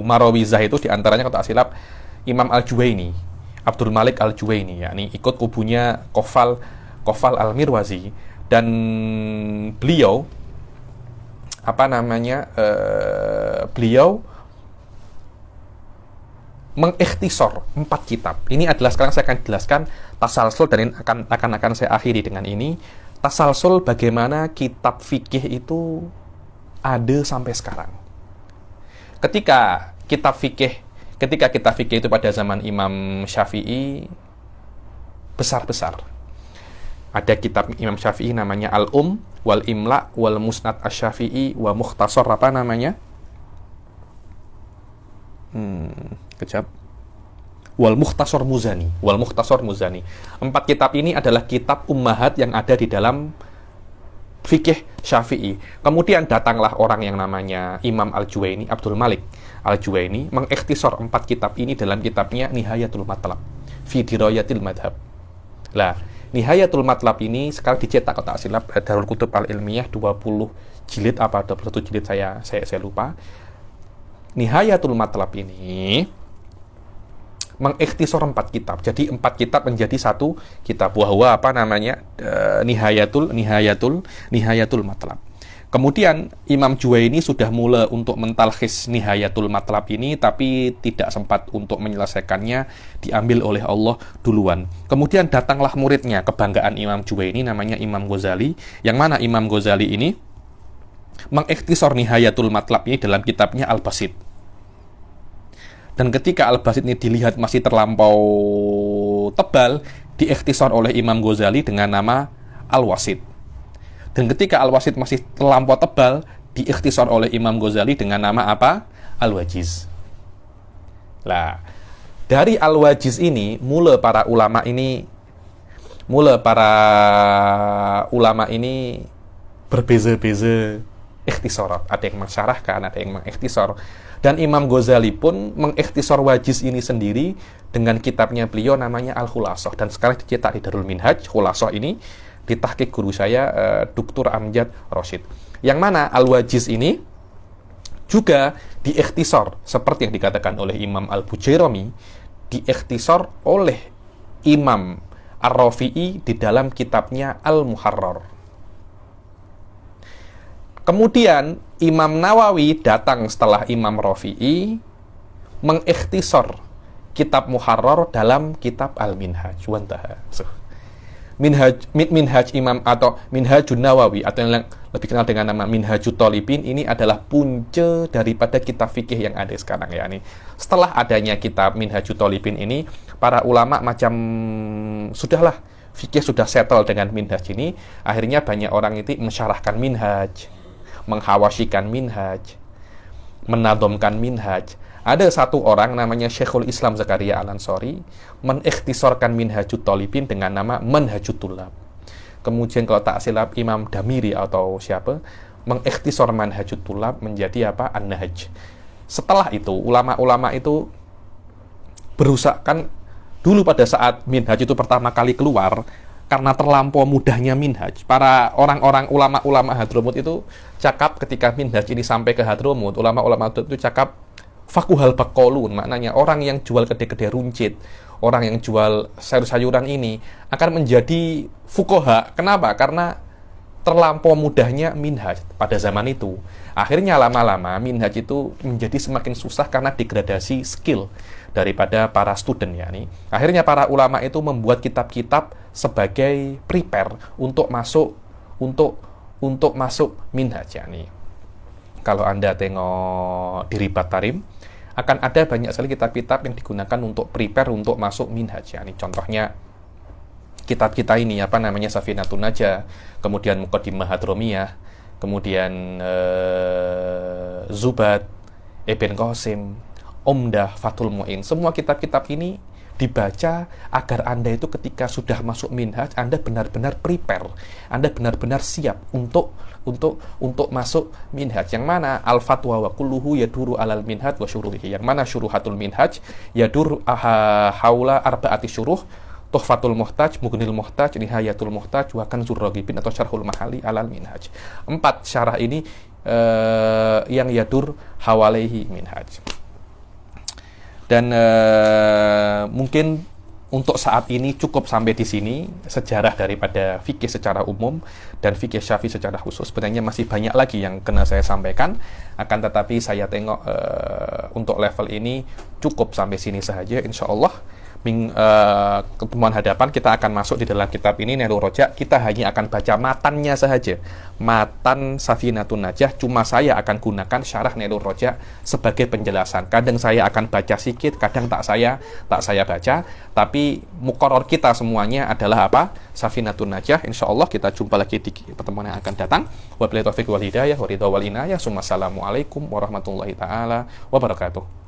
Marawizah itu diantaranya kalau tak silap Imam Al-Juwaini, Abdul Malik Al-Juwaini, yakni ikut kubunya Qofal al-Mirwazi. Dan beliau beliau mengikhtisor 4 kitab. Ini adalah sekarang saya akan jelaskan tasalsul, dan akan saya akhiri dengan ini. Tasalsul bagaimana kitab fikih itu ada sampai sekarang. Ketika kitab fikih itu pada zaman Imam Syafi'i besar-besar. Ada kitab Imam Syafi'i namanya wal Imla wal Musnad Asy-Syafi'i wa Mukhtasar wal Mukhtasar Muzani. 4 kitab ini adalah kitab ummahat yang ada di dalam fikih Syafi'i. Kemudian datanglah orang yang namanya Imam Al-Juwaini, Abdul Malik Al-Juwaini, mengikhtisor 4 kitab ini dalam kitabnya Nihayatul Matlab fi Dirayatil Madhab. Lah, Nihayatul Matlab ini sekarang dicetak kalau tak silap Darul Kutub Al-Ilmiyah 20 jilid apa 21 jilid, saya lupa. Nihayatul Matlab ini mengikhtisor 4 kitab. Jadi 4 kitab menjadi 1 kitab. Bahwa Nihayatul Matlab. Kemudian Imam Juwaini sudah mulai untuk mentalkhis Nihayatul Matlab ini, tapi tidak sempat untuk menyelesaikannya, diambil oleh Allah duluan. Kemudian datanglah muridnya, kebanggaan Imam Juwaini, namanya Imam Ghazali, yang mana Imam Ghazali ini mengikhtisor Nihayatul Matlab ini dalam kitabnya Al-Basit. Dan ketika Al-Basit ini dilihat masih terlampau tebal, diikhtisor oleh Imam Ghazali dengan nama Al-Wasit. Dan ketika Al-Wasit masih terlampau tebal, diikhtisor oleh Imam Ghazali dengan nama apa? Al-Wajiz. Lah, dari Al-Wajiz ini, mula para ulama ini berbeza-beza ikhtisarat. Ada yang mensyarahkan, ada yang mengikhtisor. Dan Imam Ghazali pun mengikhtisor Wajiz ini sendiri dengan kitabnya beliau namanya Al-Khulasah. Dan sekarang dicetak di Darul Minhaj. Khulasah ini ditahqiq guru saya, Dr. Amjad Rosyid. Yang mana Al-Wajiz ini juga diikhtisor seperti yang dikatakan oleh Imam Al-Bujairami, diikhtisor oleh Imam Ar-Rafi'i di dalam kitabnya Al-Muharrar. Kemudian Imam Nawawi datang setelah Imam Rafi'i, mengikhtisor kitab Muharrar dalam kitab Al-Minhaj. Wantaha. Minhaj Imam atau Minhajun Nawawi, atau yang lebih kenal dengan nama Minhajut Thalibin, ini adalah punca daripada kitab fikih yang ada sekarang, ya. Setelah adanya kitab Minhajut Thalibin ini, para ulama macam sudahlah, fikih sudah settle dengan minhaj ini, akhirnya banyak orang itu mensyarahkan minhaj, menghawasyikan minhaj, menadhamkan minhaj. Ada satu orang namanya Syekhul Islam Zakaria Al-Ansori mengikhtisorkan Minhajut Thalibin dengan nama Manhajut Thullab. Kemudian kalau tak silap Imam Damiri atau siapa mengikhtisor Manhajut Thullab menjadi apa? An-Nahj. Setelah itu ulama-ulama itu berusaha, kan dulu pada saat Minhaj itu pertama kali keluar, karena terlampau mudahnya Minhaj, para orang-orang ulama-ulama Hadramut itu cakap ketika Minhaj ini sampai ke Hadramut, ulama-ulama itu cakap fakuhal bakolun, maknanya orang yang jual kedai-kedai runcit, orang yang jual sayur-sayuran ini akan menjadi fukoha. Kenapa? Karena terlampau mudahnya minhaj pada zaman itu. Akhirnya lama-lama minhaj itu menjadi semakin susah karena degradasi skill daripada para student, ya. Akhirnya para ulama itu membuat kitab-kitab sebagai prepare untuk masuk minhaj, ya. Kalau Anda tengok di Ribat Tarim, akan ada banyak sekali kitab-kitab yang digunakan untuk prepare untuk masuk minhaj, ya. Contohnya kitab kita ini, apa namanya, Safinatun Najah, kemudian Muqaddimah Hadramiyah, kemudian Zubat, Ibn Qasim, Umdah, Fathul Mu'in. Semua kitab-kitab ini dibaca agar Anda itu ketika sudah masuk minhaj, Anda benar-benar prepare, Anda benar-benar siap untuk masuk minhaj. Yang mana al-fatwa wa kulluhu yaduru alal minhaj wa syuruhihi. Yang mana syuruhatul minhaj yadur haula arba'ati syuruh: Tuhfatul Muhtaj, Mughnil Muhtaj, Nihayatul Muhtaj, wa Kanzur Raghibin atau Syarhul Mahali alal minhaj. 4 syarah ini yang yadur hawalaihi minhaj. Dan mungkin untuk saat ini cukup sampai di sini sejarah daripada fikih secara umum dan fikih Syafi'i secara khusus. Sebenarnya masih banyak lagi yang kena saya sampaikan, akan tetapi saya tengok untuk level ini cukup sampai sini saja. Insya Allah ketemuan hadapan kita akan masuk di dalam kitab ini, Nailur Raja. Kita hanya akan baca matannya saja, matan Safinatun Najah. Cuma saya akan gunakan syarah Nailur Raja sebagai penjelasan. Kadang saya akan baca sedikit, kadang tak saya baca. Tapi muqarrar kita semuanya adalah apa? Safinatun Najah. Insya Allah kita jumpa lagi di pertemuan yang akan datang. Wabillahi taufiq wal hidayah, wa ridha wal inayah. Assalamualaikum warahmatullahi taala wabarakatuh.